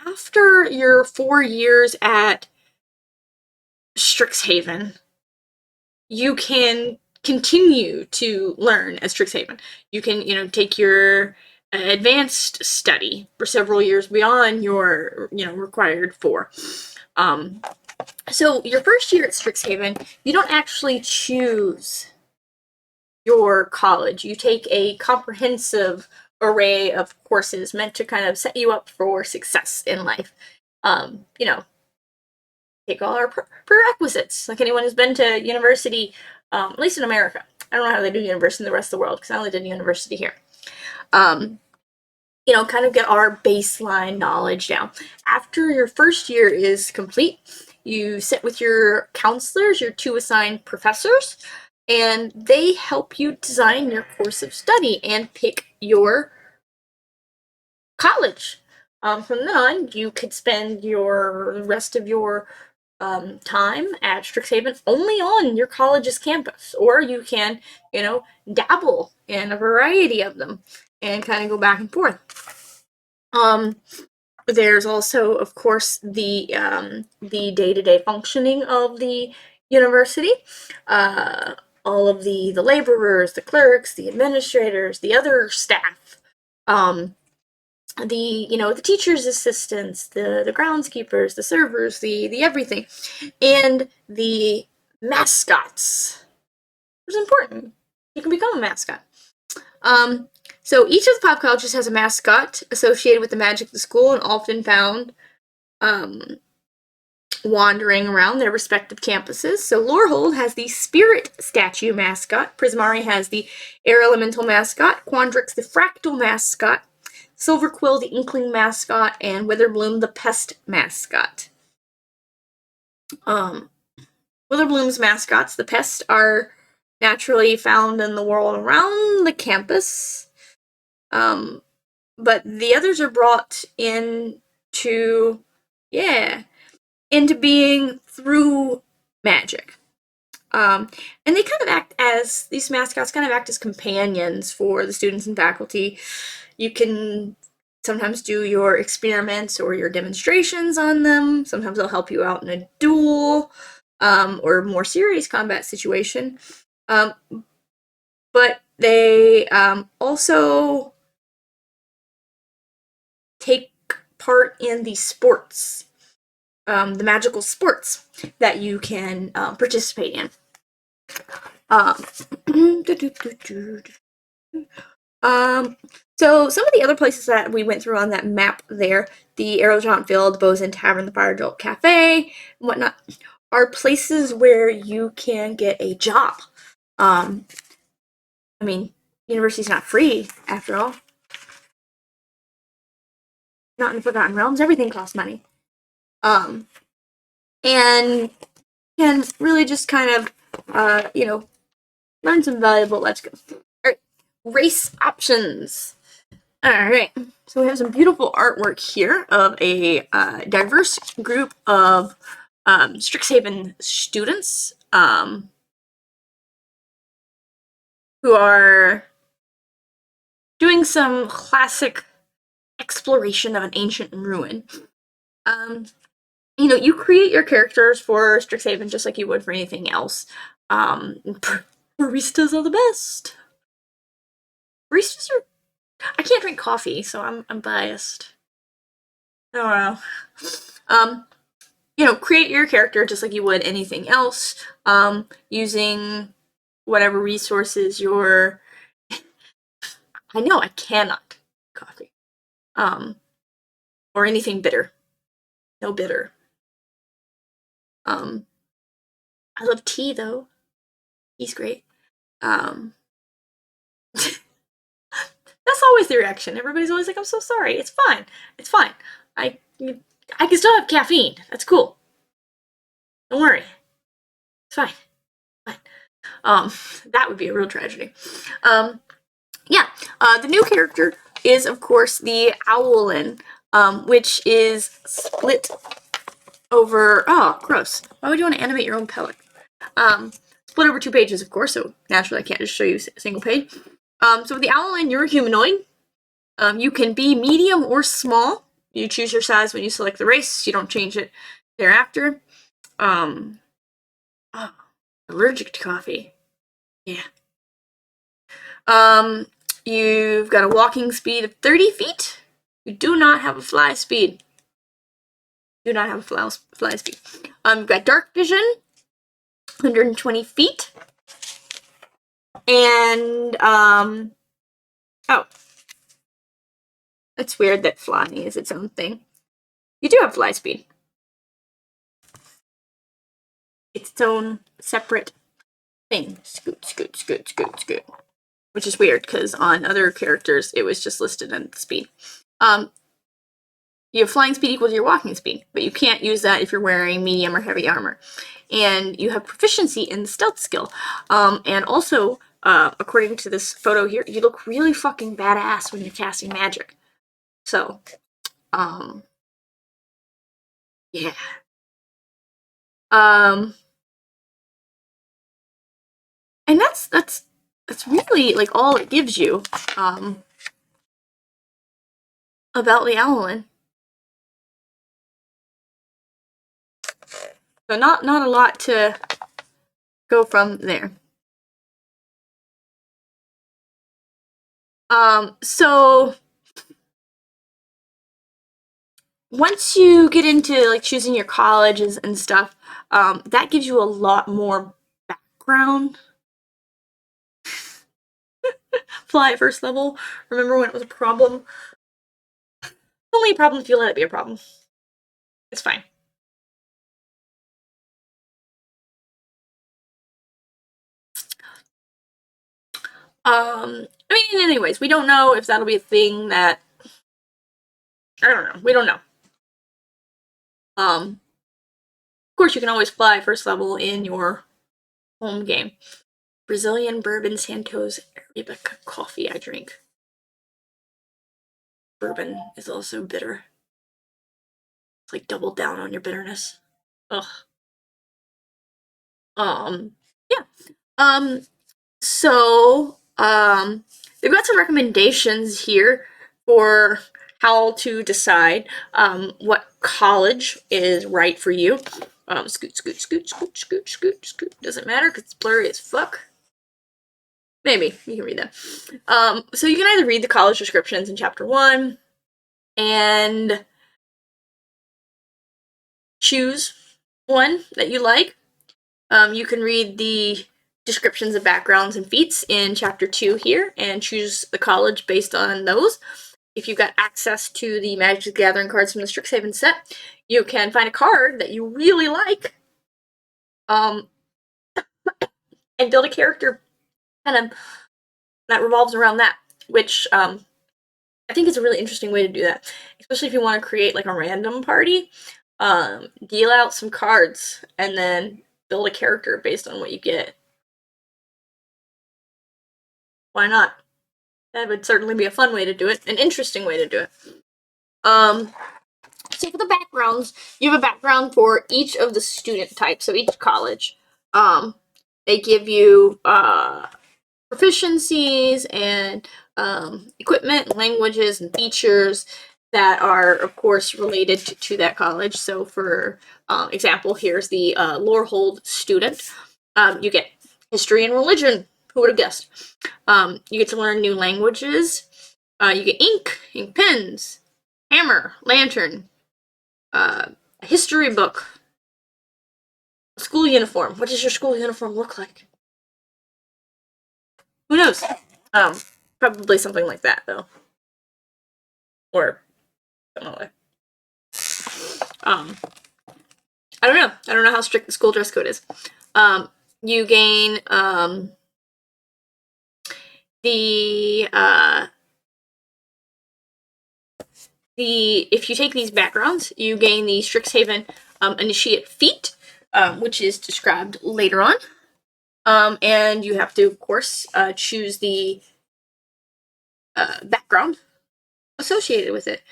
after your 4 years at Strixhaven, you can continue to learn at Strixhaven. You can, take your advanced study for several years beyond your, required 4. So your first year at Strixhaven, you don't actually choose your college. You take a comprehensive array of courses meant to kind of set you up for success in life. Take all our prerequisites. Like anyone who's been to university, at least in America. I don't know how they do university in the rest of the world because I only did university here. Kind of get our baseline knowledge down. After your first year is complete, you sit with your counselors, your 2 assigned professors, and they help you design your course of study and pick your college. From then on, you could spend the rest of your time at Strixhaven only on your college's campus, or you can, dabble in a variety of them and kind of go back and forth. There's also, of course, the day-to-day functioning of the university. All of the laborers, the clerks, the administrators, the other staff, the teachers' assistants, the groundskeepers, the servers, the everything, and the mascots. It's important. You can become a mascot. So each of the pop colleges has a mascot associated with the magic of the school and often found wandering around their respective campuses. So Lorehold has the Spirit Statue mascot, Prismari has the Air Elemental mascot, Quandrix the Fractal mascot, Silverquill the Inkling mascot, and Witherbloom the Pest mascot. Witherbloom's mascots, the Pest, are naturally found in the world around the campus, but the others are brought into being through magic. And they kind of these mascots kind of act as companions for the students and faculty. You can sometimes do your experiments or your demonstrations on them. Sometimes they'll help you out in a duel or a more serious combat situation. But they also take part in the sports, the magical sports that you can participate in. So some of the other places that we went through on that map there, the Aerojaunt Field, Bosun Tavern, the Fire Jolt Cafe, and whatnot, are places where you can get a job. University's not free, after all. Not in the Forgotten Realms, everything costs money. and can really just kind of, learn some valuable life skills. All right, race options. All right, so we have some beautiful artwork here of a diverse group of Strixhaven students who are doing some classic exploration of an ancient ruin. You create your characters for Strixhaven just like you would for anything else. Baristas are the best. Baristas are. I can't drink coffee, so I'm biased. I don't know. Create your character just like you would anything else, using whatever resources you're. I know I cannot coffee, or anything bitter. No bitter. I love tea though. Tea's great. That's always the reaction. Everybody's always like, "I'm so sorry. It's fine. It's fine. I can still have caffeine. That's cool. Don't worry. It's fine. Fine." That would be a real tragedy. The new character is, of course, the Owlin, which is split over. Oh, gross. Why would you want to animate your own pellet? Split over 2 pages, of course, so naturally I can't just show you a single page. So with the Owlin, you're a humanoid. You can be medium or small. You choose your size when you select the race. You don't change it thereafter. Allergic to coffee. Yeah. You've got a walking speed of 30 feet. You do not have a fly speed. Do not have a fly speed. You've got dark vision, 120 feet. And, it's weird that flying is its own thing. You do have fly speed. It's its own separate thing. Scoot, scoot, scoot, scoot, scoot. Which is weird, because on other characters, it was just listed in speed. Your flying speed equals your walking speed, but you can't use that if you're wearing medium or heavy armor. And you have proficiency in the stealth skill. And also, according to this photo here, you look really fucking badass when you're casting magic. So, yeah. And that's really like all it gives you about the Owlin. So not a lot to go from there. So once you get into like choosing your colleges and stuff, that gives you a lot more background. Fly at first level. Remember when it was a problem? Only a problem if you let it be a problem. It's fine. Anyways, we don't know if that'll be a thing that. I don't know. We don't know. Of course, you can always fly first level in your home game. Brazilian bourbon Santos Arabica coffee I drink. Bourbon is also bitter. It's like double down on your bitterness. Ugh. Yeah. So, they've got some recommendations here for how to decide what college is right for you. Scoot, scoot, scoot, scoot, scoot, scoot, scoot. Doesn't matter because it's blurry as fuck. Maybe you can read that. So you can either read the college descriptions in chapter 1 and choose one that you like. You can read the descriptions of backgrounds and feats in chapter 2 here and choose the college based on those. If you've got access to the Magic the Gathering cards from the Strixhaven set, you can find a card that you really like and build a character kind of that revolves around that, which I think is a really interesting way to do that, especially if you want to create like a random party. deal out some cards, and then build a character based on what you get. Why not? That would certainly be a fun way to do it, an interesting way to do it. So for the backgrounds, you have a background for each of the student types, so each college. They give you proficiencies and equipment, languages, and features that are, of course, related to that college. So for example, here's the Lorehold student. You get history and religion. Who would have guessed? You get to learn new languages. You get ink pens, hammer, lantern, a history book, a school uniform. What does your school uniform look like? Who knows? Probably something like that, though. Or something like I don't know. I don't know how strict the school dress code is. You gain if you take these backgrounds, you gain the Strixhaven Initiate Feat, which is described later on. And you have to, of course, choose the background associated with it.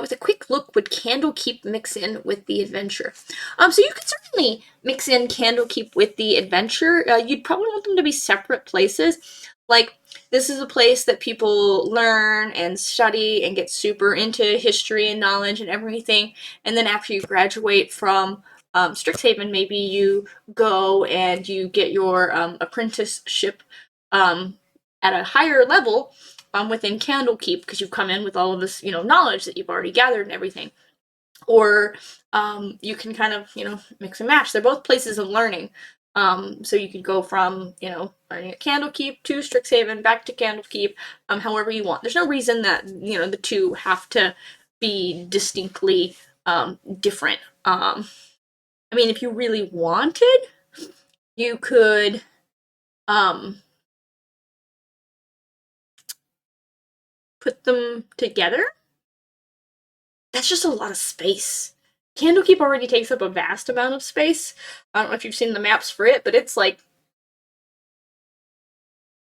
With a quick look, would Candlekeep mix in with the adventure? So you could certainly mix in Candlekeep with the adventure. You'd probably want them to be separate places. Like, this is a place that people learn and study and get super into history and knowledge and everything. And then after you graduate from Strixhaven, maybe you go and you get your apprenticeship at a higher level within Candlekeep, because you've come in with all of this, knowledge that you've already gathered and everything. Or you can kind of, mix and match. They're both places of learning. So you could go from, learning at Candlekeep to Strixhaven, back to Candlekeep, however you want. There's no reason that, the two have to be distinctly different. I mean, if you really wanted, you could put them together. That's just a lot of space. Candlekeep already takes up a vast amount of space. I don't know if you've seen the maps for it, but it's like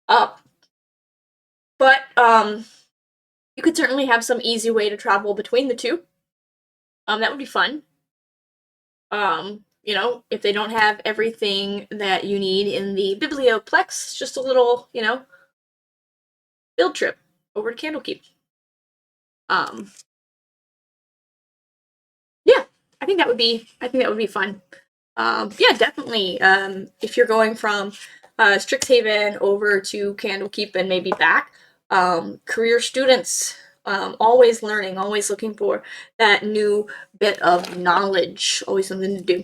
up. But you could certainly have some easy way to travel between the two. That would be fun. If they don't have everything that you need in the Biblioplex, just a little, field trip over to Candlekeep. Yeah, I think that would be fun. Yeah, definitely. If you're going from Strixhaven over to Candlekeep and maybe back, career students, always learning, always looking for that new bit of knowledge, always something to do.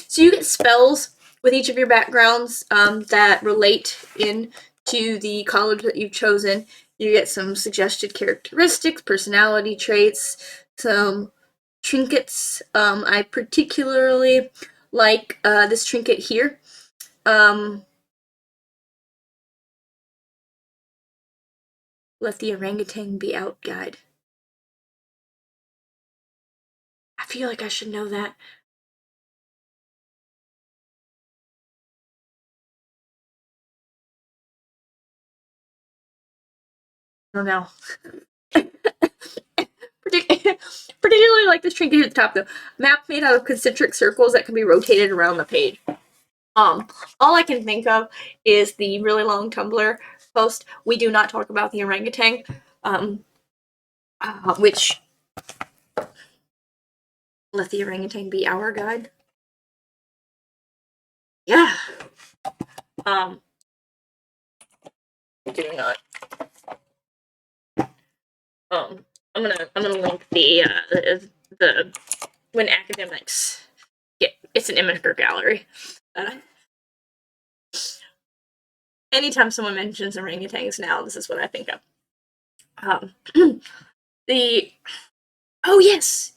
So you get spells with each of your backgrounds that relate into the college that you've chosen. You get some suggested characteristics, personality traits, some trinkets. I particularly like this trinket here. Let the orangutan be out guide. I feel like I should know that. I don't know. Particularly like this trinket at the top, though. Map made out of concentric circles that can be rotated around the page. All I can think of is the really long Tumblr post. We do not talk about the orangutan, which let the orangutan be our guide. Yeah. Do not. I'm gonna link the when academics get, it's an imager gallery. Anytime someone mentions orangutans now, this is what I think of. Oh yes,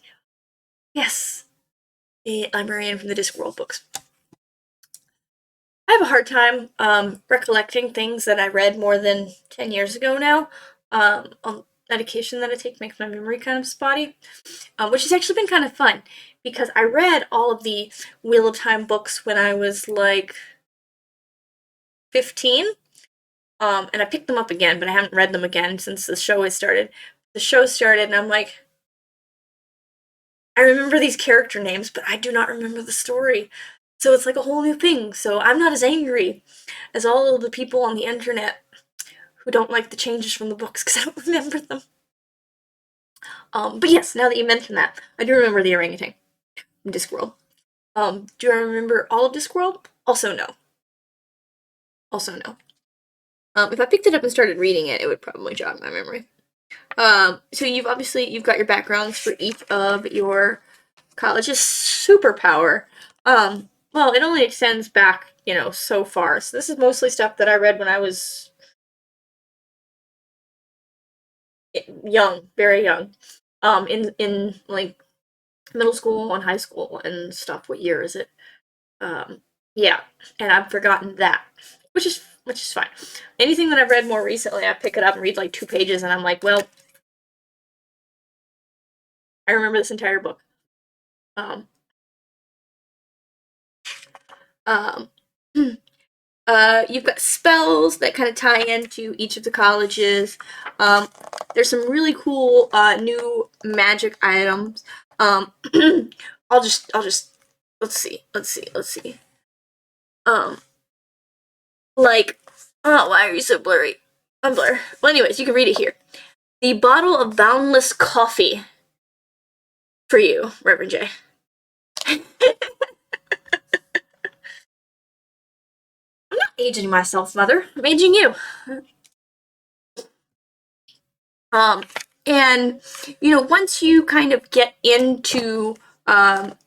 the librarian from the Discworld books. I have a hard time recollecting things that I read more than 10 years ago now. medication that I take makes my memory kind of spotty, which has actually been kind of fun because I read all of the Wheel of Time books when I was like 15, and I picked them up again, but I haven't read them again since the show has started. The show started, and I'm like, I remember these character names, but I do not remember the story. So it's like a whole new thing. So I'm not as angry as all of the people on the internet who don't like the changes from the books because I don't remember them. But yes, now that you mention that, I do remember the orangutan from Discworld. Do I remember all of Discworld? Also no. Also no. If I picked it up and started reading it, it would probably jog my memory. So you've got your backgrounds for each of your college's superpower. Well, it only extends back, so far. So this is mostly stuff that I read when I was young, very young. In like middle school and high school and stuff. What year is it? Yeah, and I've forgotten that, which is fine. Anything that I've read more recently, I pick it up and read like 2 pages, and I'm like, well, I remember this entire book. Um, um, you've got spells that kind of tie into each of the colleges. There's some really cool new magic items. I'll just let's see. Um, like, oh, why are you so blurry? I'm blur. Well, anyways, you can read it here. The bottle of boundless coffee for you, Reverend J. I'm not aging myself, Mother. I'm aging you. Um, and once you kind of get into some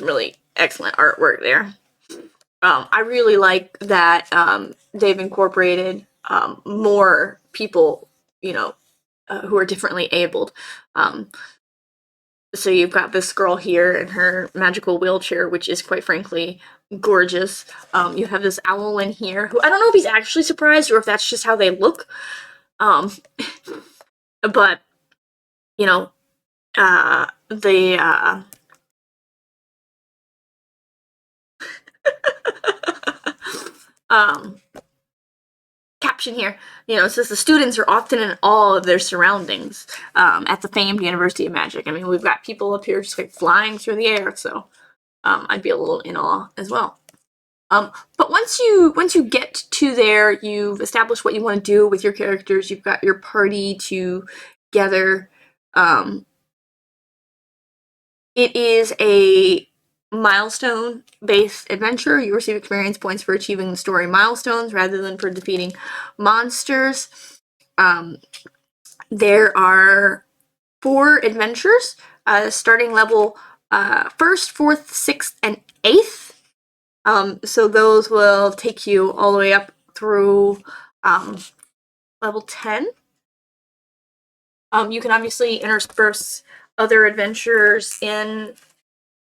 really excellent artwork there. I really like that they've incorporated more people, who are differently abled. So you've got this girl here in her magical wheelchair, which is quite frankly gorgeous. You have this owl in here who I don't know if he's actually surprised or if that's just how they look. But the caption here, it says the students are often in awe of their surroundings at the famed University of Magic. I mean, we've got people up here just like flying through the air, so I'd be a little in awe as well. But once you get to there, you've established what you want to do with your characters. You've got your party together. It is a milestone-based adventure. You receive experience points for achieving story milestones rather than for defeating monsters. There are 4 adventures, starting level 1st, 4th, 6th, and 8th. So those will take you all the way up through level 10. You can obviously intersperse other adventures in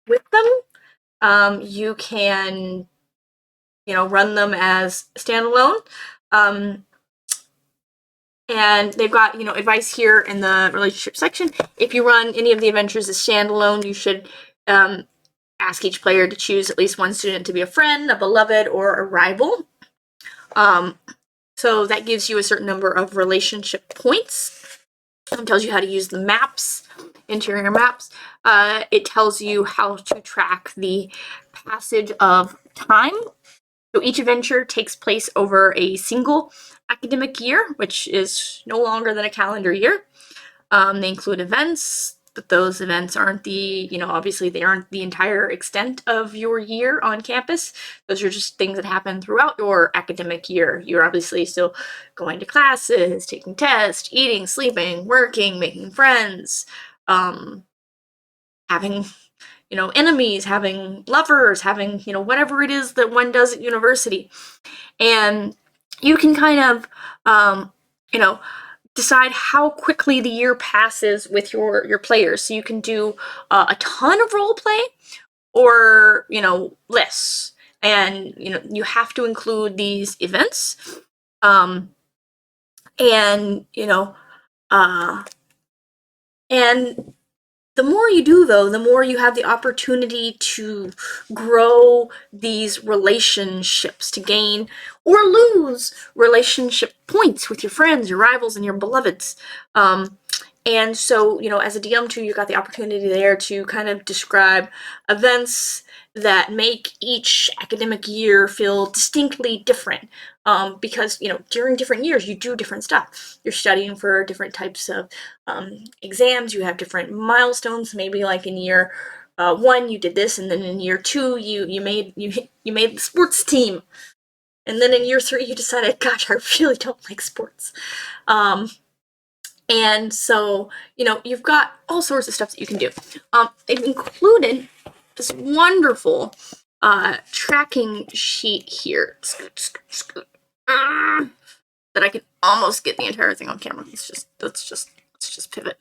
with them. You can, run them as standalone. And they've got, advice here in the relationship section. If you run any of the adventures as standalone, you should ask each player to choose at least one student to be a friend, a beloved, or a rival. So that gives you a certain number of relationship points. It tells you how to use the maps, interior maps. It tells you how to track the passage of time. So each adventure takes place over a single academic year, which is no longer than a calendar year. They include events, but those events aren't obviously they aren't the entire extent of your year on campus. Those are just things that happen throughout your academic year. You're obviously still going to classes, taking tests, eating, sleeping, working, making friends, having enemies, having lovers, having, whatever it is that one does at university. And you can kind of, decide how quickly the year passes with your players. So you can do a ton of role play or, less. And, you have to include these events. And, And the more you do, though, the more you have the opportunity to grow these relationships, to gain or lose relationship points with your friends, your rivals, and your beloveds. And so, as a DM too, you got the opportunity there to kind of describe events that make each academic year feel distinctly different. Because, during different years, you do different stuff. You're studying for different types of exams, you have different milestones. Maybe like in year 1, you did this, and then in year 2, you made the sports team. And then in year 3, you decided, gosh, I really don't like sports. And so, you've got all sorts of stuff that you can do. They've included this wonderful tracking sheet here. That I can almost get the entire thing on camera. Let's just pivot.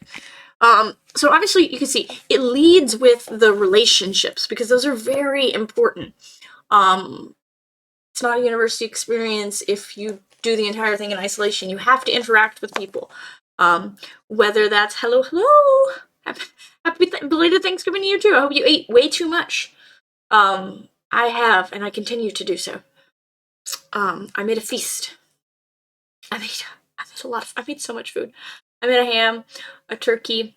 So obviously you can see it leads with the relationships because those are very important. It's not a university experience if you do the entire thing in isolation. You have to interact with people. Whether that's hello, happy belated Thanksgiving to you too. I hope you ate way too much. I have, and I continue to do so. I made a feast. I made so much food. I made a ham, a turkey,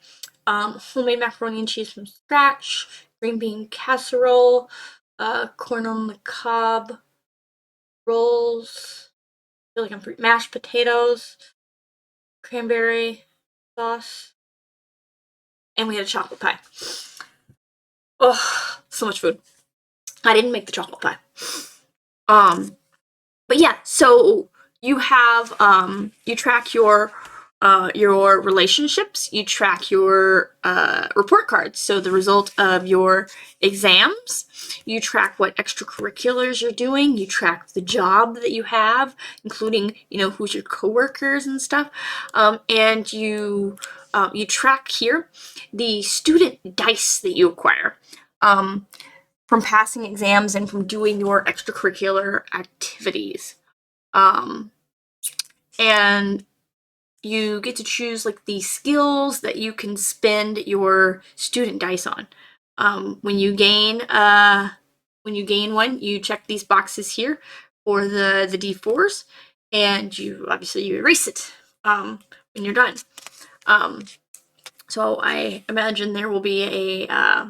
homemade macaroni and cheese from scratch, green bean casserole, corn on the cob, rolls, I feel like I'm mashed potatoes, cranberry sauce, and we had a chocolate pie. Oh, so much food. I didn't make the chocolate pie. But yeah, so you have you track your relationships, you track your report cards, so the result of your exams, you track what extracurriculars you're doing, you track the job that you have, including who's your coworkers and stuff, and you track here the student dice that you acquire from passing exams and from doing your extracurricular activities. And you get to choose like the skills that you can spend your student dice on. When you gain one, you check these boxes here for the D4s, and you erase it when you're done. So I imagine there will be a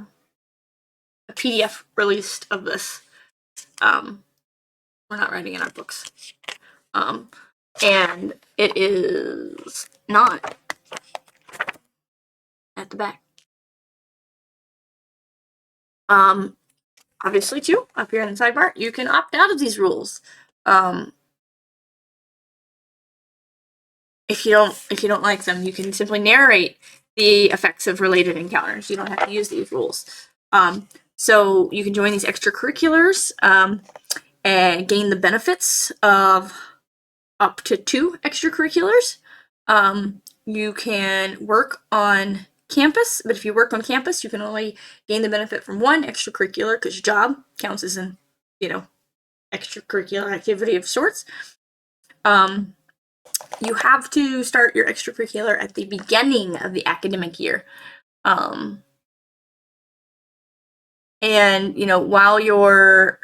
PDF released of this. We're not writing in our books. And it is not at the back. Obviously too, up here in the sidebar, you can opt out of these rules. If you don't like them, you can simply narrate the effects of related encounters. You don't have to use these rules. So you can join these extracurriculars and gain the benefits of up to 2 extracurriculars. You can work on campus, but if you work on campus, you can only gain the benefit from 1 extracurricular because your job counts as an, extracurricular activity of sorts. You have to start your extracurricular at the beginning of the academic year. And, while you're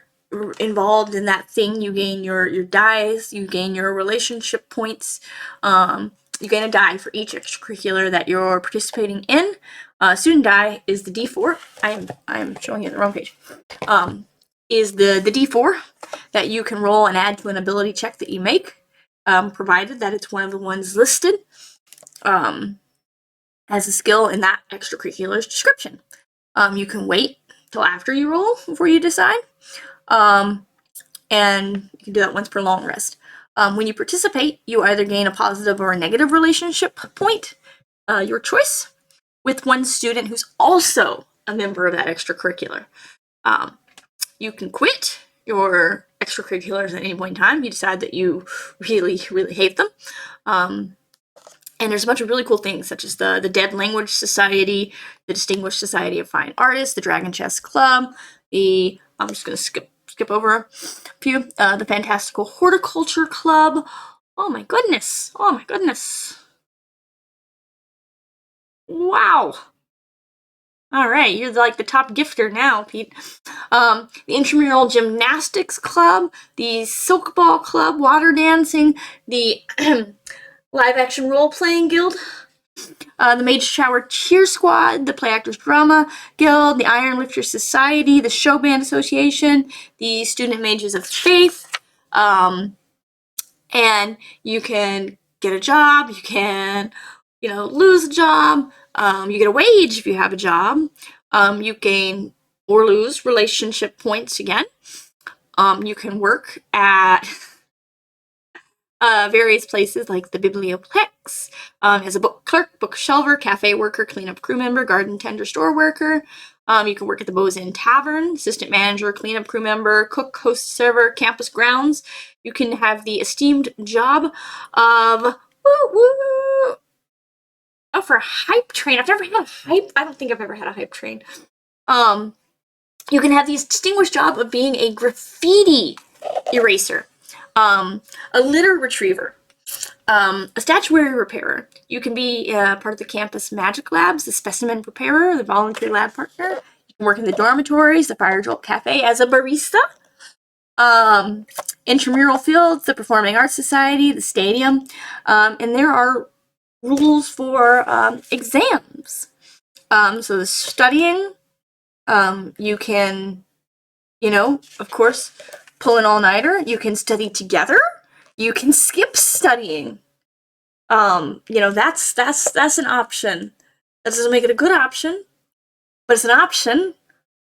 involved in that thing, you gain your dice, you gain your relationship points, you gain a die for each extracurricular that you're participating in. Student die is the D4. I am showing you the wrong page. Is the D4 that you can roll and add to an ability check that you make, provided that it's one of the ones listed as a skill in that extracurricular's description. You can wait till after you roll before you decide. And you can do that once per long rest. When you participate, you either gain a positive or a negative relationship point, your choice, with one student who's also a member of that extracurricular. You can quit your extracurriculars at any point in time. You decide that you really, really hate them. And there's a bunch of really cool things, such as the Dead Language Society, the Distinguished Society of Fine Artists, the Dragon Chess Club, I'm just going to skip over a few, the Fantastical Horticulture Club. Oh my goodness. Wow. All right, you're like the top gifter now, Pete. The Intramural Gymnastics Club, the Silk Ball Club, Water Dancing, the Live Action Role Playing Guild, the Mage Shower Cheer Squad, the Play Actors Drama Guild, the Iron Lifter Society, the Show Band Association, the Student Mages of Faith, and you can get a job, you can, lose a job, you get a wage if you have a job, you gain or lose relationship points again, you can work at various places like the Biblioplex, as a book clerk, bookshelver, cafe worker, cleanup crew member, garden tender, store worker. You can work at the Bows Inn Tavern, assistant manager, cleanup crew member, cook, host, server, campus grounds. You can have the esteemed job of for a hype train. I've never had a hype. I don't think I've ever had a hype train. You can have the distinguished job of being a graffiti eraser, a litter retriever, a statuary repairer. You can be part of the campus magic labs, the specimen preparer, the volunteer lab partner. You can work in the dormitories, the Fire Jolt Cafe as a barista. Intramural fields, the Performing Arts Society, the stadium, and there are rules for exams. So the studying, you can, of course, pull an all-nighter. You can study together. You can skip studying. That's an option. That doesn't make it a good option, but it's an option.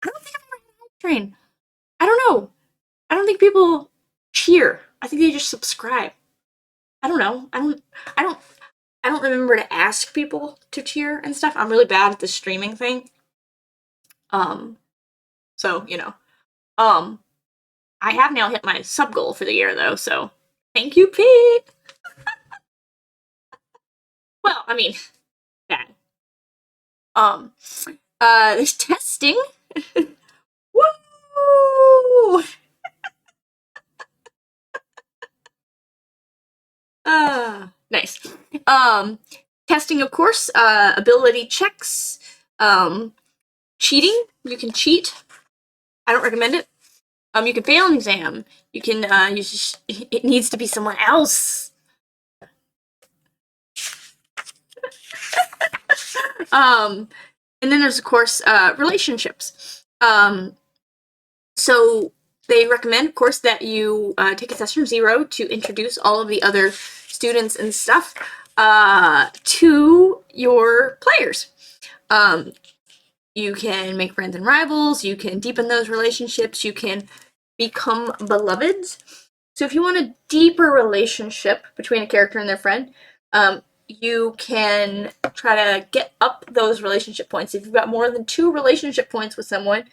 I don't think I've ever had a hype train. I don't know. I don't think people cheer. I think they just subscribe. I don't know. I don't remember to ask people to cheer and stuff. I'm really bad at the streaming thing. So, I have now hit my sub goal for the year though, so thank you, Pete. Well, I mean, bad. There's testing. Woo! Nice. Testing, of course, ability checks, cheating. You can cheat. I don't recommend it. You can fail an exam. You can, it needs to be someone else. And then there's, of course, relationships. So they recommend, of course, that you take a test from 0 to introduce all of the other students and stuff to your players. You can make friends and rivals. You can deepen those relationships. You can become beloveds. So if you want a deeper relationship between a character and their friend, you can try to get up those relationship points. If you've got more than 2 relationship points with someone,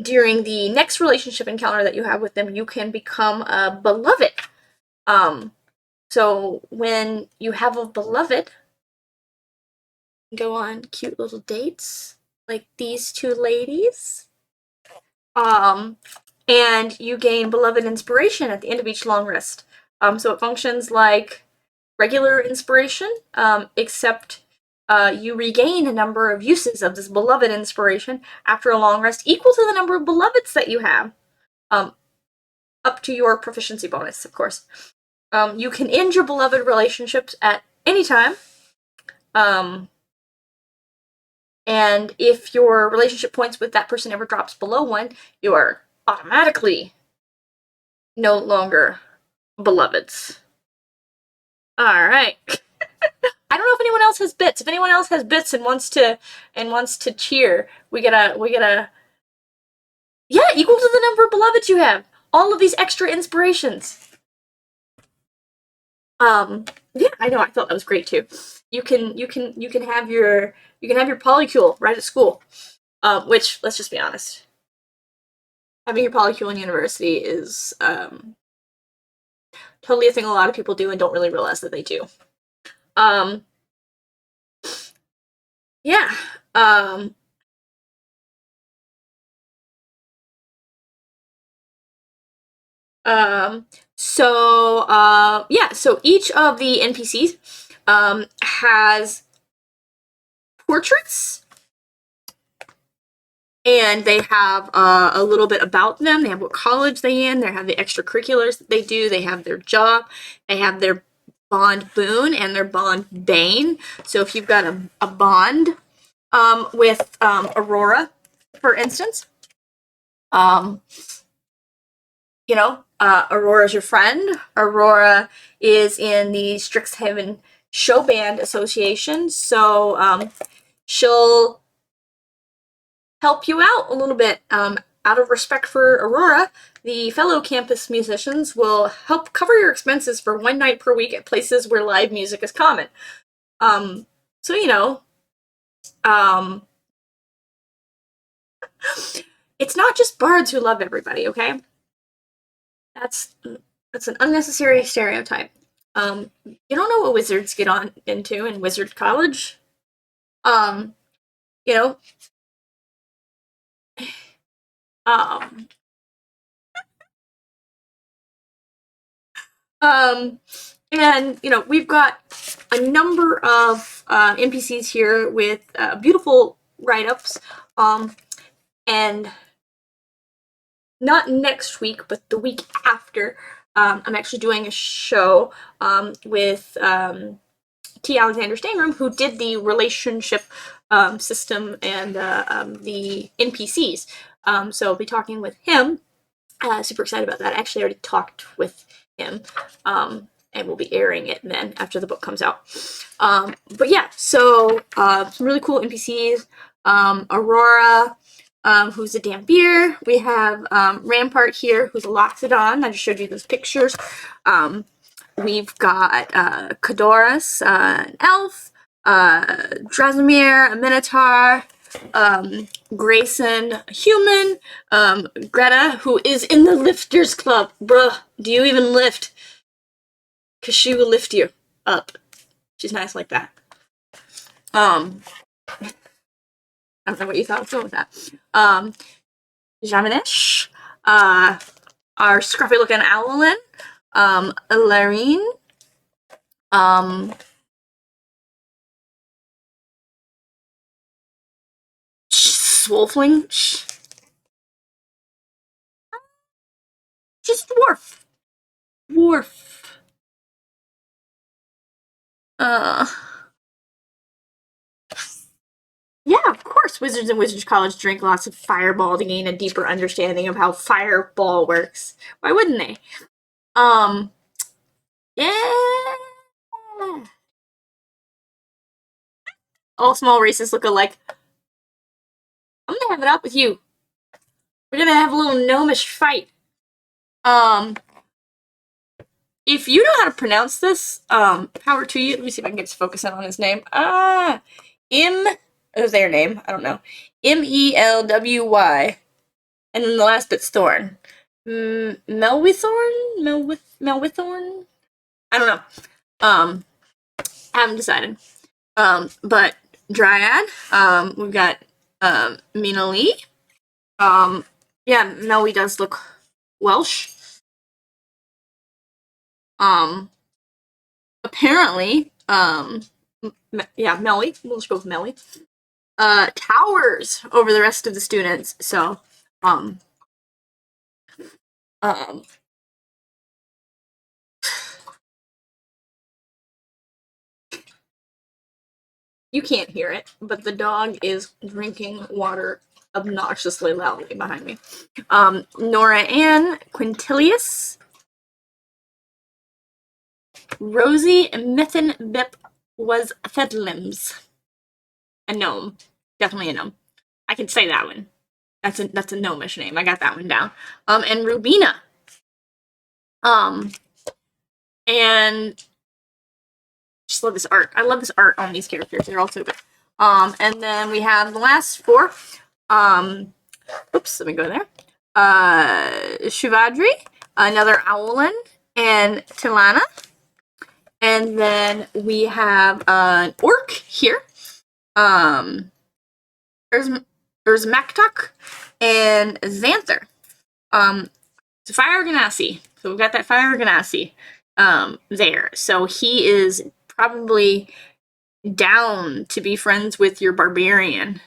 during the next relationship encounter that you have with them, you can become a beloved. So when you have a beloved, go on cute little dates like these 2 ladies. And you gain beloved inspiration at the end of each long rest. So it functions like regular inspiration, except you regain a number of uses of this beloved inspiration after a long rest equal to the number of beloveds that you have, up to your proficiency bonus, of course. You can end your beloved relationships at any time. And if your relationship points with that person ever drops below 1, you are automatically no longer beloveds. Alright. I don't know if anyone else has bits. If anyone else has bits and wants to cheer, we gotta yeah, equal to the number of beloveds you have. All of these extra inspirations. Yeah, I know, I thought that was great too. You can have your polycule right at school. Which, let's just be honest, having your polycule in university is totally a thing a lot of people do and don't really realize that they do. Yeah. So each of the NPCs has portraits, and they have a little bit about them. They have what college they in. They have the extracurriculars that they do. They have their job. They have their bond boon and their bond bane. So if you've got a bond with Aurora, for instance, Aurora's your friend. Aurora is in the STRIXHAVEN Show Band Association, so she'll help you out a little bit. Out of respect for Aurora, the fellow campus musicians will help cover your expenses for one night per week at places where live music is common. So it's not just bards who love everybody, okay? That's an unnecessary stereotype. You don't know what wizards get on into in wizard college. You know, and we've got a number of NPCs here with beautiful write-ups, and not next week, but the week after, I'm actually doing a show with T. Alexander Stangram, who did the relationship system and the NPCs. So I'll be talking with him. Super excited about that. I actually already talked with him, and we'll be airing it then after the book comes out. But yeah, so some really cool NPCs. Aurora, who's a Dampier. We have Rampart here, who's a Loxodon. I just showed you those pictures. We've got Kadoras, an elf, Drasimir, a Minotaur, Grayson, a human, Greta, who is in the Lifters Club. Bruh, do you even lift? Because she will lift you up. She's nice like that. I don't know what you thought I was going with that. Jaminesh, our scruffy looking Owlin, Larine, Swolfling, just dwarf. Yeah, of course, Wizards and Wizards College drink lots of Fireball to gain a deeper understanding of how Fireball works. Why wouldn't they? Yeah. All small races look alike. I'm gonna have it up with you. We're gonna have a little gnomish fight. If you know how to pronounce this, power to you. Let me see if I can get to focus in on his name. Is their name? I don't know. Melwy. And then the last bit's Thorn. Melwithorn? I don't know. Haven't decided. But Dryad, we've got Mina Lee. Yeah, Melwy does look Welsh. Apparently, yeah, Melly. We'll just go with Melly. Towers over the rest of the students. So, you can't hear it, but the dog is drinking water obnoxiously loudly behind me. Nora Ann Quintilius. Rosie Mithin Bip was Fedlims. A gnome. Definitely a gnome. I can say that one. That's a gnomish name. I got that one down. And Rubina. And just love this art. I love this art on these characters. They're all so good. And then we have the last four. Oops, let me go there. Shivadri, another Owlin, and Tilana. And then we have an orc here. There's Maktuk and Xanther. It's Fire Ganassi. So we've got that Fire Ganassi there. So he is probably down to be friends with your barbarian.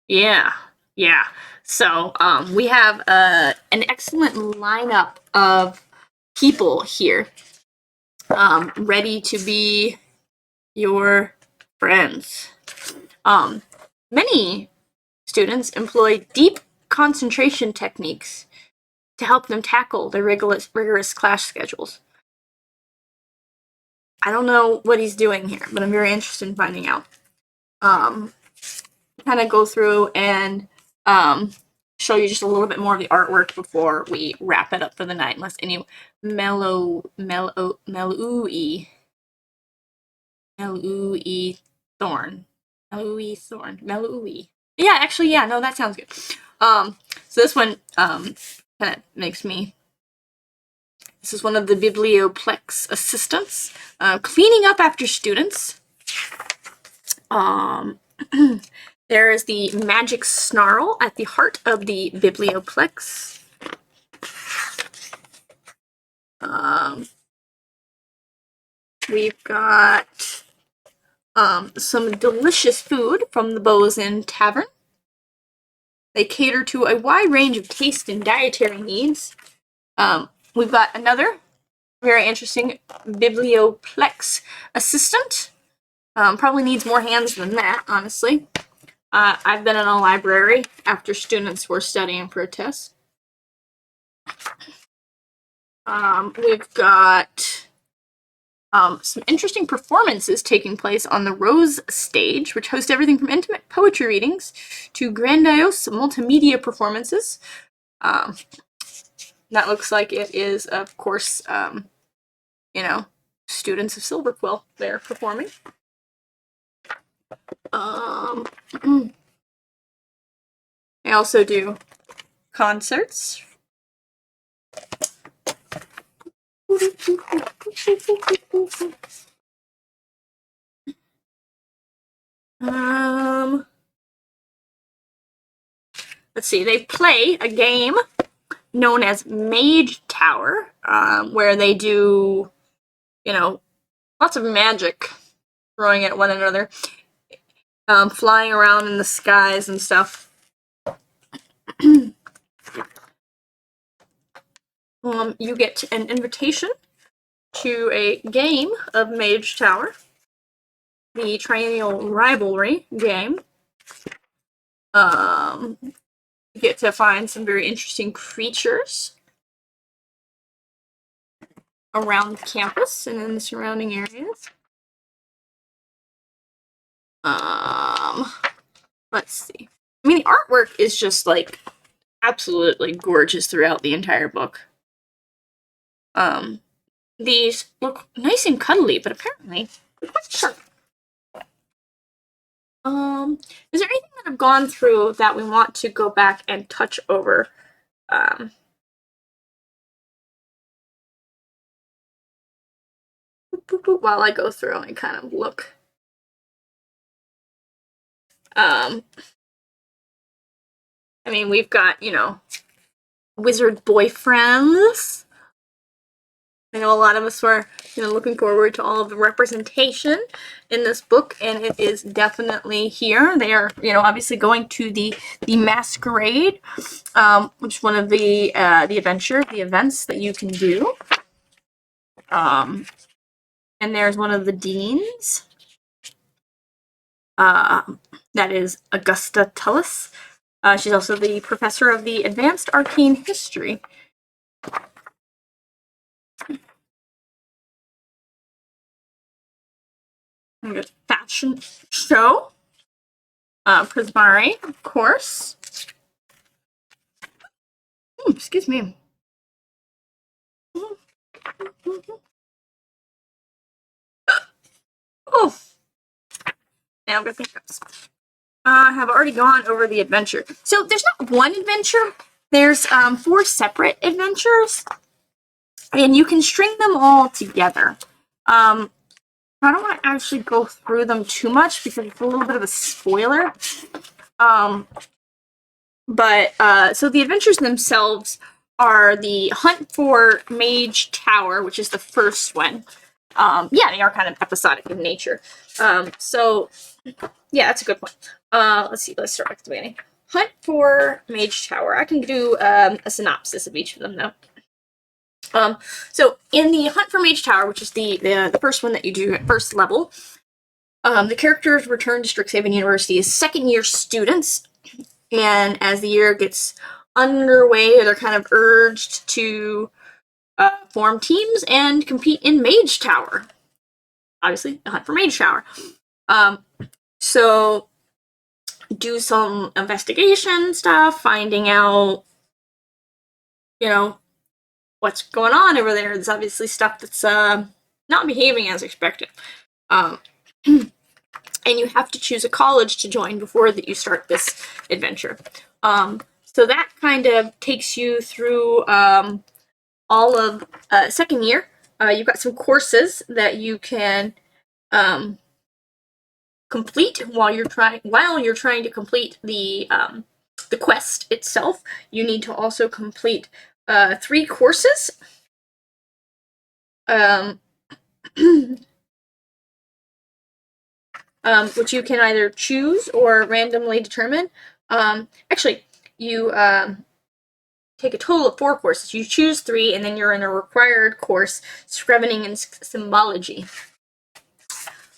Yeah, yeah. So we have an excellent lineup of people here ready to be your friends. Many students employ deep concentration techniques to help them tackle their rigorous class schedules. I don't know what he's doing here, but I'm very interested in finding out. Kind of go through and show you just a little bit more of the artwork before we wrap it up for the night, unless any Melui Thorn. Melui. Yeah, actually, yeah, no, that sounds good. So this one kind of makes me. This is one of the Biblioplex assistants, cleaning up after students. There is the magic snarl at the heart of the Biblioplex. We've got some delicious food from the Bosun Tavern. They cater to a wide range of taste and dietary needs. We've got another very interesting Biblioplex assistant. Probably needs more hands than that, honestly. I've been in a library after students were studying for a test. We've got some interesting performances taking place on the Rose stage, which hosts everything from intimate poetry readings to grandiose multimedia performances. That looks like it is, of course, students of Silverquill there performing. They also do concerts. Let's see, they play a game known as Mage Tower, where they do, lots of magic, throwing at one another, flying around in the skies and stuff. You get an invitation to a game of Mage Tower, the Triennial Rivalry game. You get to find some very interesting creatures around the campus and in the surrounding areas. Let's see. I mean, the artwork is just like absolutely gorgeous throughout the entire book. These look nice and cuddly, but apparently they're quite sharp. Is there anything that I've gone through that we want to go back and touch over? While I go through and kind of look. I mean, we've got, wizard boyfriends. I know a lot of us were, looking forward to all of the representation in this book, and it is definitely here. They are, obviously going to the masquerade, which is one of the events that you can do. And there's one of the deans. That is Augusta Tullis. She's also the professor of the Advanced Arcane History. Fashion show. Prismari, of course. Excuse me. Oh. Now I'm gonna think I have already gone over the adventure. So there's not one adventure. There's 4 separate adventures. And you can string them all together. I don't want to actually go through them too much because it's a little bit of a spoiler. So the adventures themselves are the Hunt for Mage Tower, which is the first one. Yeah, they are kind of episodic in nature. So yeah, that's a good point. Let's see. Let's start at the beginning. Hunt for Mage Tower. I can do a synopsis of each of them though. So in the Hunt for Mage Tower, which is the first one that you do at first level, the characters return to Strixhaven University as second-year students, and as the year gets underway, they're kind of urged to form teams and compete in Mage Tower. Obviously, a Hunt for Mage Tower. So do some investigation stuff, finding out, what's going on over there. There's obviously stuff that's not behaving as expected. And you have to choose a college to join before that you start this adventure. So that kind of takes you through all of second year. You've got some courses that you can complete while you're trying to complete the quest itself. You need to also complete 3 courses. Which you can either choose or randomly determine. Actually, you take a total of 4 courses. You choose 3, and then you're in a required course, Scrivening and Symbology.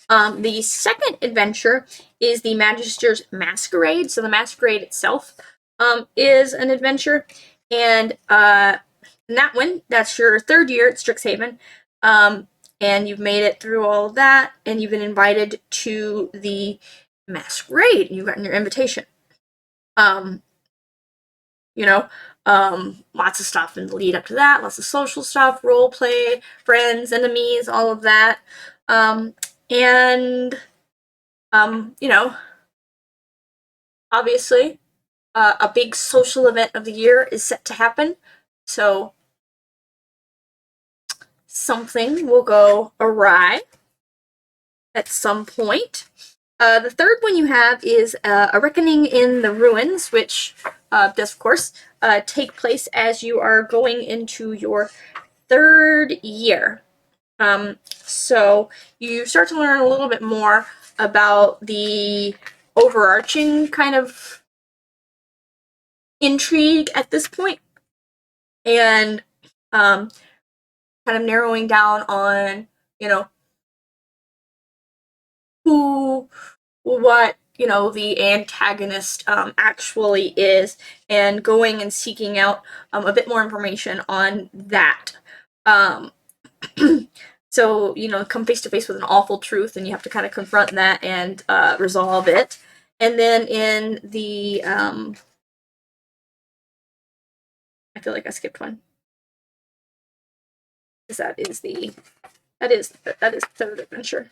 The second adventure is the Magister's Masquerade. So the Masquerade itself is an adventure, and in that one, that's your 3rd year at Strixhaven, and you've made it through all of that, and you've been invited to the Masquerade, and you've gotten your invitation. Lots of stuff in the lead up to that, lots of social stuff, role play, friends, enemies, all of that. Obviously, a big social event of the year is set to happen, so something will go awry at some point. The third one you have is A Reckoning in the Ruins, which does, of course, take place as you are going into your 3rd year. So you start to learn a little bit more about the overarching kind of intrigue at this point, and kind of narrowing down on, what the antagonist actually is, and going and seeking out a bit more information on that. So, come face to face with an awful truth, and you have to kind of confront that and resolve it. And then in the I feel like I skipped one. That is the third adventure.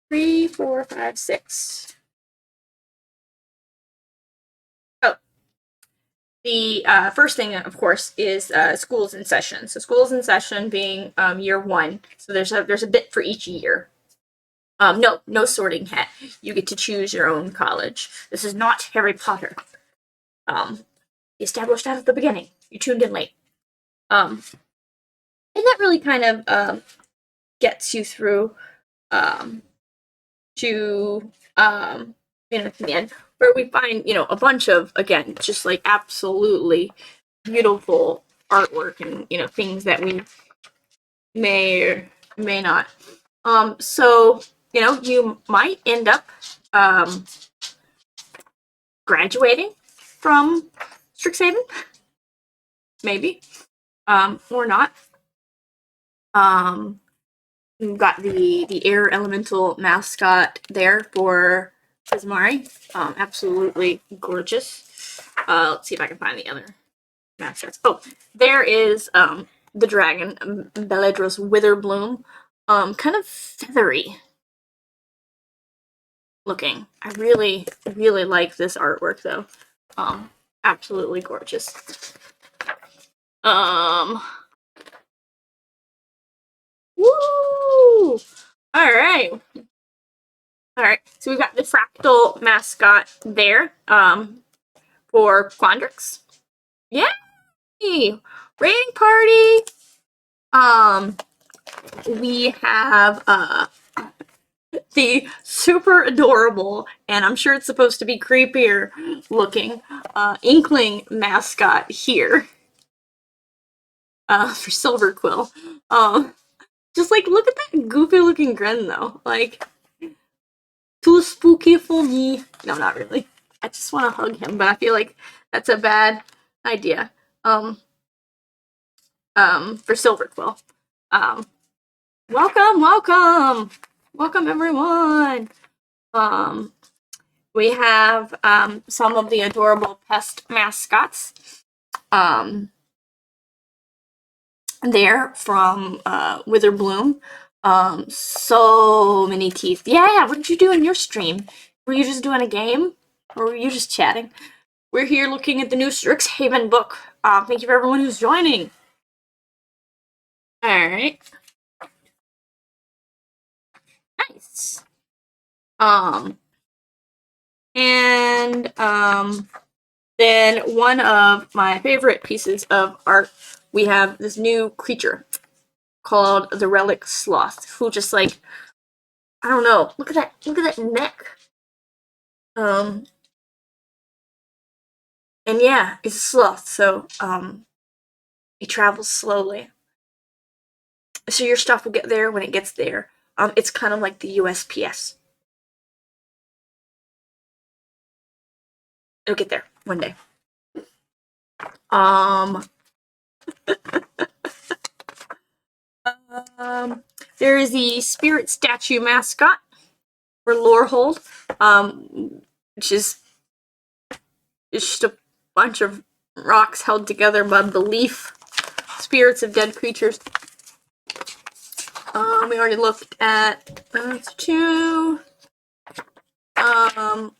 Three, 4, 5, 6. Oh, the first thing, of course, is schools in session. So schools in session being year 1. So there's a bit for each year. No sorting hat. You get to choose your own college. This is not Harry Potter. Established out at the beginning. You tuned in late. And that really kind of gets you through to the end, where we find a bunch of, again, just like absolutely beautiful artwork and things that we may or may not. So you might end up graduating from Strixhaven, maybe, or not. We've got the air elemental mascot there for Prismari. Absolutely gorgeous. Let's see if I can find the other mascots. Oh, there is the dragon, Beledros Witherbloom. Kind of feathery looking. I really, really like this artwork though. Absolutely gorgeous. Woo! Alright. Alright, so we've got the fractal mascot there, for Quandrix. Yay! Raiding party! We have, the super adorable, and I'm sure it's supposed to be creepier looking, Inkling mascot here. For Silver Quill. Just like, look at that goofy looking grin though. Like, too spooky for me. No, not really. I just want to hug him, but I feel like that's a bad idea. For Silver Quill. Welcome everyone. We have some of the adorable pest mascots there from Witherbloom. So many teeth. Yeah, what did you do in your stream? Were you just doing a game? Or were you just chatting? We're here looking at the new STRIXHAVEN book. Thank you for everyone who's joining. Alright. Nice. Then one of my favorite pieces of art, we have this new creature called the Relic Sloth, who just like, I don't know, look at that neck. And yeah, it's a sloth, so he travels slowly. So your stuff will get there when it gets there. It's kind of like the USPS. It'll get there one day. There is the spirit statue mascot for Lorehold, which is just a bunch of rocks held together by belief, spirits of dead creatures. We already looked at two. I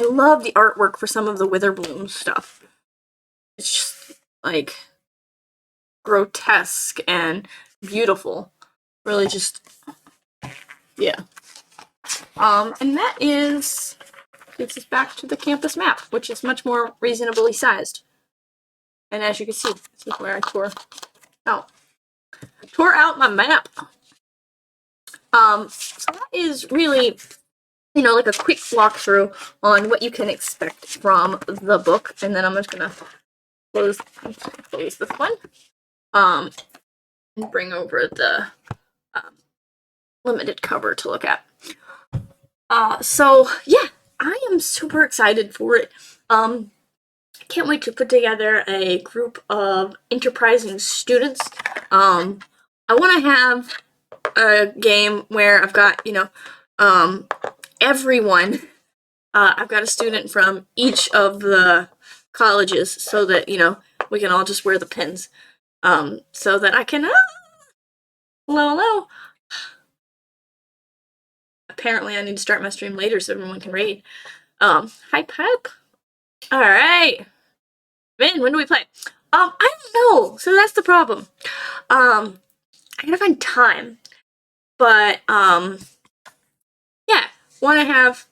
love the artwork for some of the Witherbloom stuff. It's just like grotesque and beautiful. Really just, yeah. And that takes us back to the campus map, which is much more reasonably sized. And as you can see, this is where I tore out my map. So that is really, like a quick walkthrough on what you can expect from the book. And then I'm just gonna close this one. And bring over the limited cover to look at. So yeah, I am super excited for it. Can't wait to put together a group of enterprising students. I want to have a game where I've got, everyone. I've got a student from each of the colleges so that, we can all just wear the pins. So that I can, hello. Apparently I need to start my stream later so everyone can raid. Hype. Alright. Vin, when do we play? I don't know, so that's the problem. I gotta find time. But, yeah, wanna have,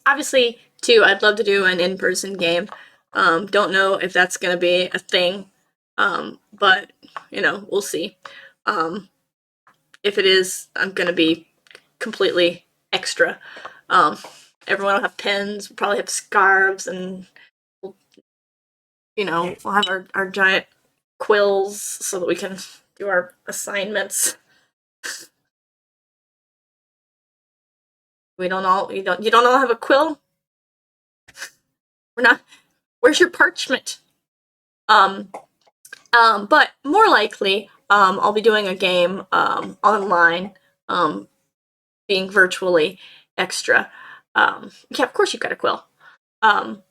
obviously, too, I'd love to do an in-person game. Don't know if that's gonna be a thing. But, we'll see. If it is, I'm gonna be completely extra. Everyone will have pens, we'll probably have scarves, and we'll have our giant quills so that we can do our assignments. You don't all have a quill? Where's your parchment? But more likely, I'll be doing a game, online, being virtually extra. Yeah, of course you've got a quill. And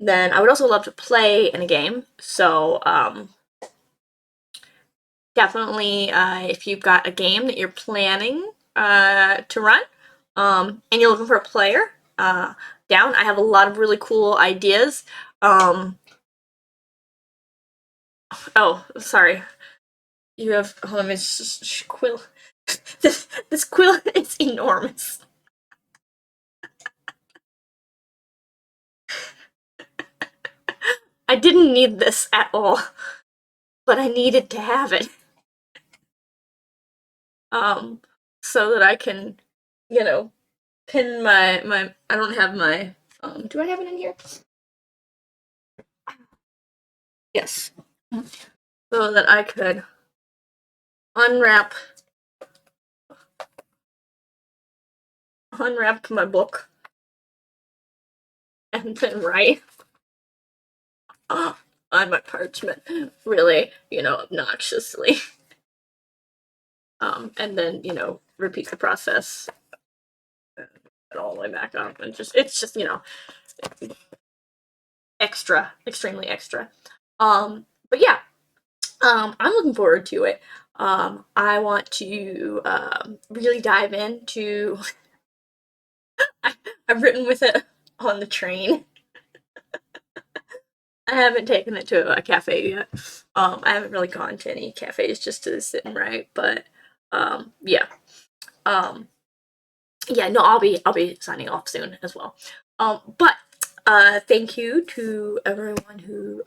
then I would also love to play in a game. So definitely, if you've got a game that you're planning to run, and you're looking for a player, down. I have a lot of really cool ideas. Oh, sorry. You have, hold on, Miss Quill. This quill is enormous. I didn't need this at all, but I needed to have it. Um, so that I can, you know, pin my. I don't have my. Do I have it in here? Yes. So that I could unwrap my book and then write on my parchment, really, obnoxiously. And then, repeat the process all the way back up. And it's just, extra, extremely extra. But yeah, I'm looking forward to it. I want to really dive into. I've written with it on the train. I haven't taken it to a cafe yet. I haven't really gone to any cafes just to sit and write, but yeah. Um, yeah, no, I'll be signing off soon as well. But thank you to everyone who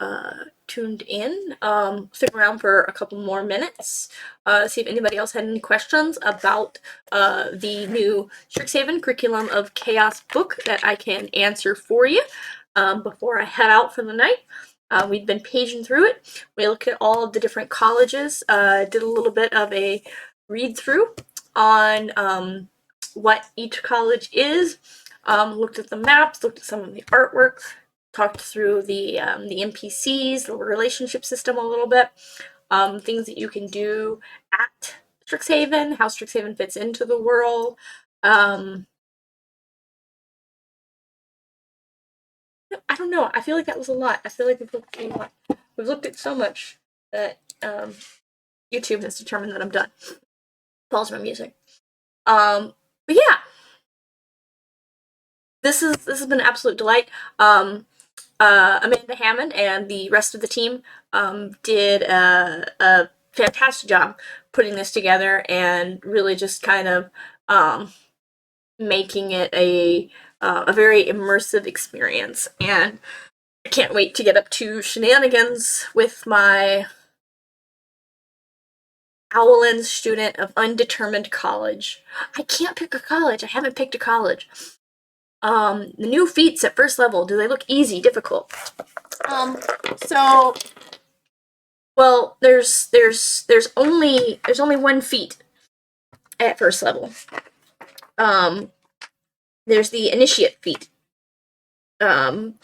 tuned in. Stick around for a couple more minutes. See if anybody else had any questions about the new Strixhaven Curriculum of Chaos book that I can answer for you before I head out for the night. We've been paging through it. We looked at all of the different colleges, did a little bit of a read through on what each college is, looked at the maps, looked at some of the artwork, talked through the NPCs, the relationship system a little bit, things that you can do at Strixhaven, how Strixhaven fits into the world. I don't know. I feel like that was a lot. I feel like we've looked at a lot. We've looked at so much that YouTube has determined that I'm done. Pause my music. But yeah, this has been an absolute delight. Amanda Hammond and the rest of the team did a fantastic job putting this together and really just kind of making it a very immersive experience. And I can't wait to get up to shenanigans with my Owlins student of undetermined college. I can't pick a college. I haven't picked a college. The new feats at first level, do they look easy, difficult? So well, there's only one feat at first level. There's the initiate feat. And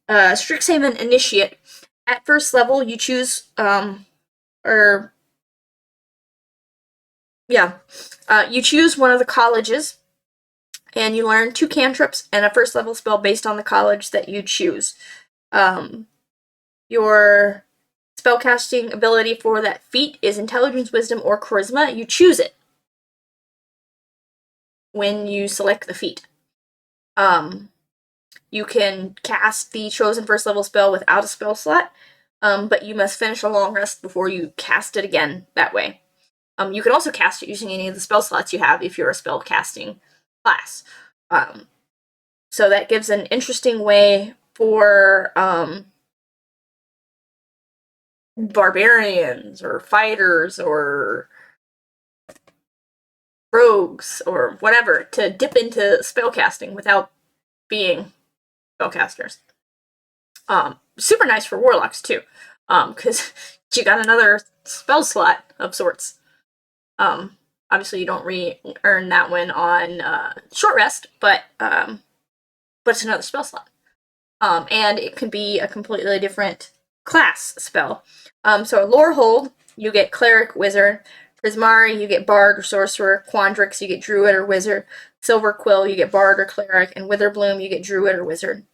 Strixhaven initiate at first level you choose you choose one of the colleges and you learn 2 cantrips and a first level spell based on the college that you choose. Your spellcasting ability for that feat is Intelligence, Wisdom, or Charisma. You choose it when you select the feat. You can cast the chosen first level spell without a spell slot, but you must finish a long rest before you cast it again that way. You can also cast it using any of the spell slots you have if you're a spell casting class. So that gives an interesting way for barbarians or fighters or rogues or whatever to dip into spellcasting without being spellcasters. Super nice for warlocks too, because you got another spell slot of sorts. Obviously you don't re-earn that one on short rest, but it's another spell slot. And it can be a completely different class spell. So Lore Hold, you get Cleric, Wizard. Prismari, you get Bard or Sorcerer. Quandrix, you get Druid or Wizard. Silver Quill, you get Bard or Cleric. And Witherbloom, you get Druid or Wizard.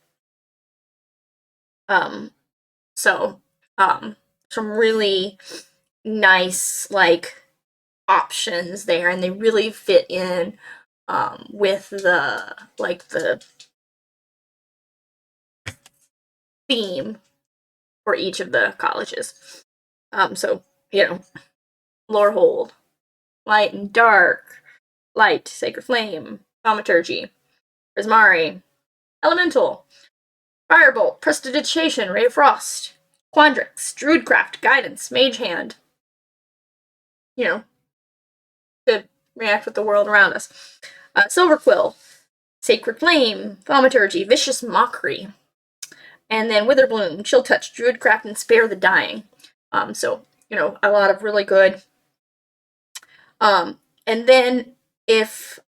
So, some really nice, options there, and they really fit in, with the theme for each of the colleges. So, you know, Lore Hold, Light and Dark, Light, Sacred Flame, Thaumaturgy, Prismari, Elemental, Firebolt, Prestidigitation, Ray of Frost, Quandrix, Druidcraft, Guidance, Mage Hand. You know, to react with the world around us. Silverquill, Sacred Flame, Thaumaturgy, Vicious Mockery, and then Witherbloom, Chill Touch, Druidcraft, and Spare the Dying. So, you know, a lot of really good. And then if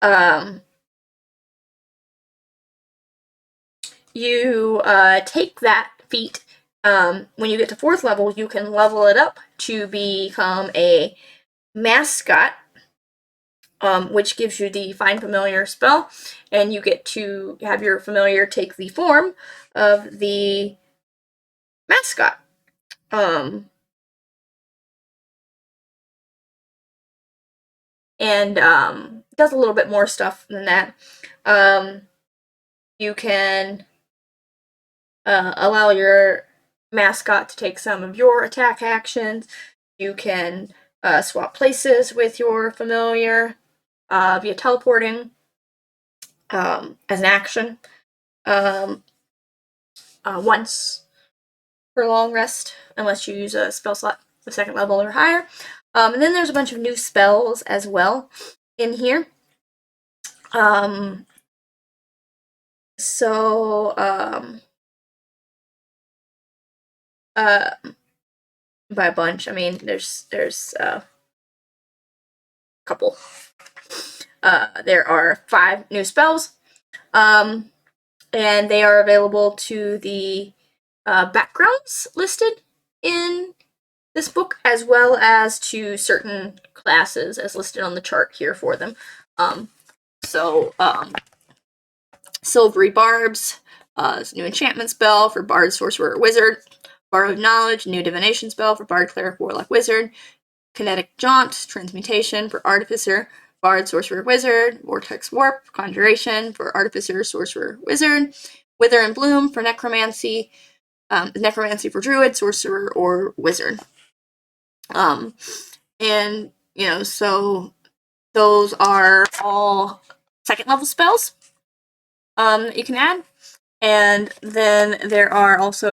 you take that feat, when you get to 4th level, you can level it up to become a mascot, which gives you the Find Familiar spell, and you get to have your familiar take the form of the mascot. And does a little bit more stuff than that. You can allow your mascot to take some of your attack actions. You can swap places with your familiar via teleporting as an action once for long rest, unless you use a spell slot with 2nd level or higher. And then there's a bunch of new spells as well in here. By a bunch, I mean there's a couple. There are 5 new spells, and they are available to the backgrounds listed in this book, as well as to certain classes as listed on the chart here for them. Silvery Barbs is a new enchantment spell for Bard, Sorcerer, or Wizard. Borrowed Knowledge, new divination spell for Bard, Cleric, Warlock, Wizard. Kinetic Jaunt, Transmutation for Artificer, Bard, Sorcerer, Wizard. Vortex Warp, Conjuration for Artificer, Sorcerer, Wizard. Wither and Bloom for Necromancy. Necromancy for Druid, Sorcerer, or Wizard. And, you know, so those are all 2nd level spells that you can add. And then there are also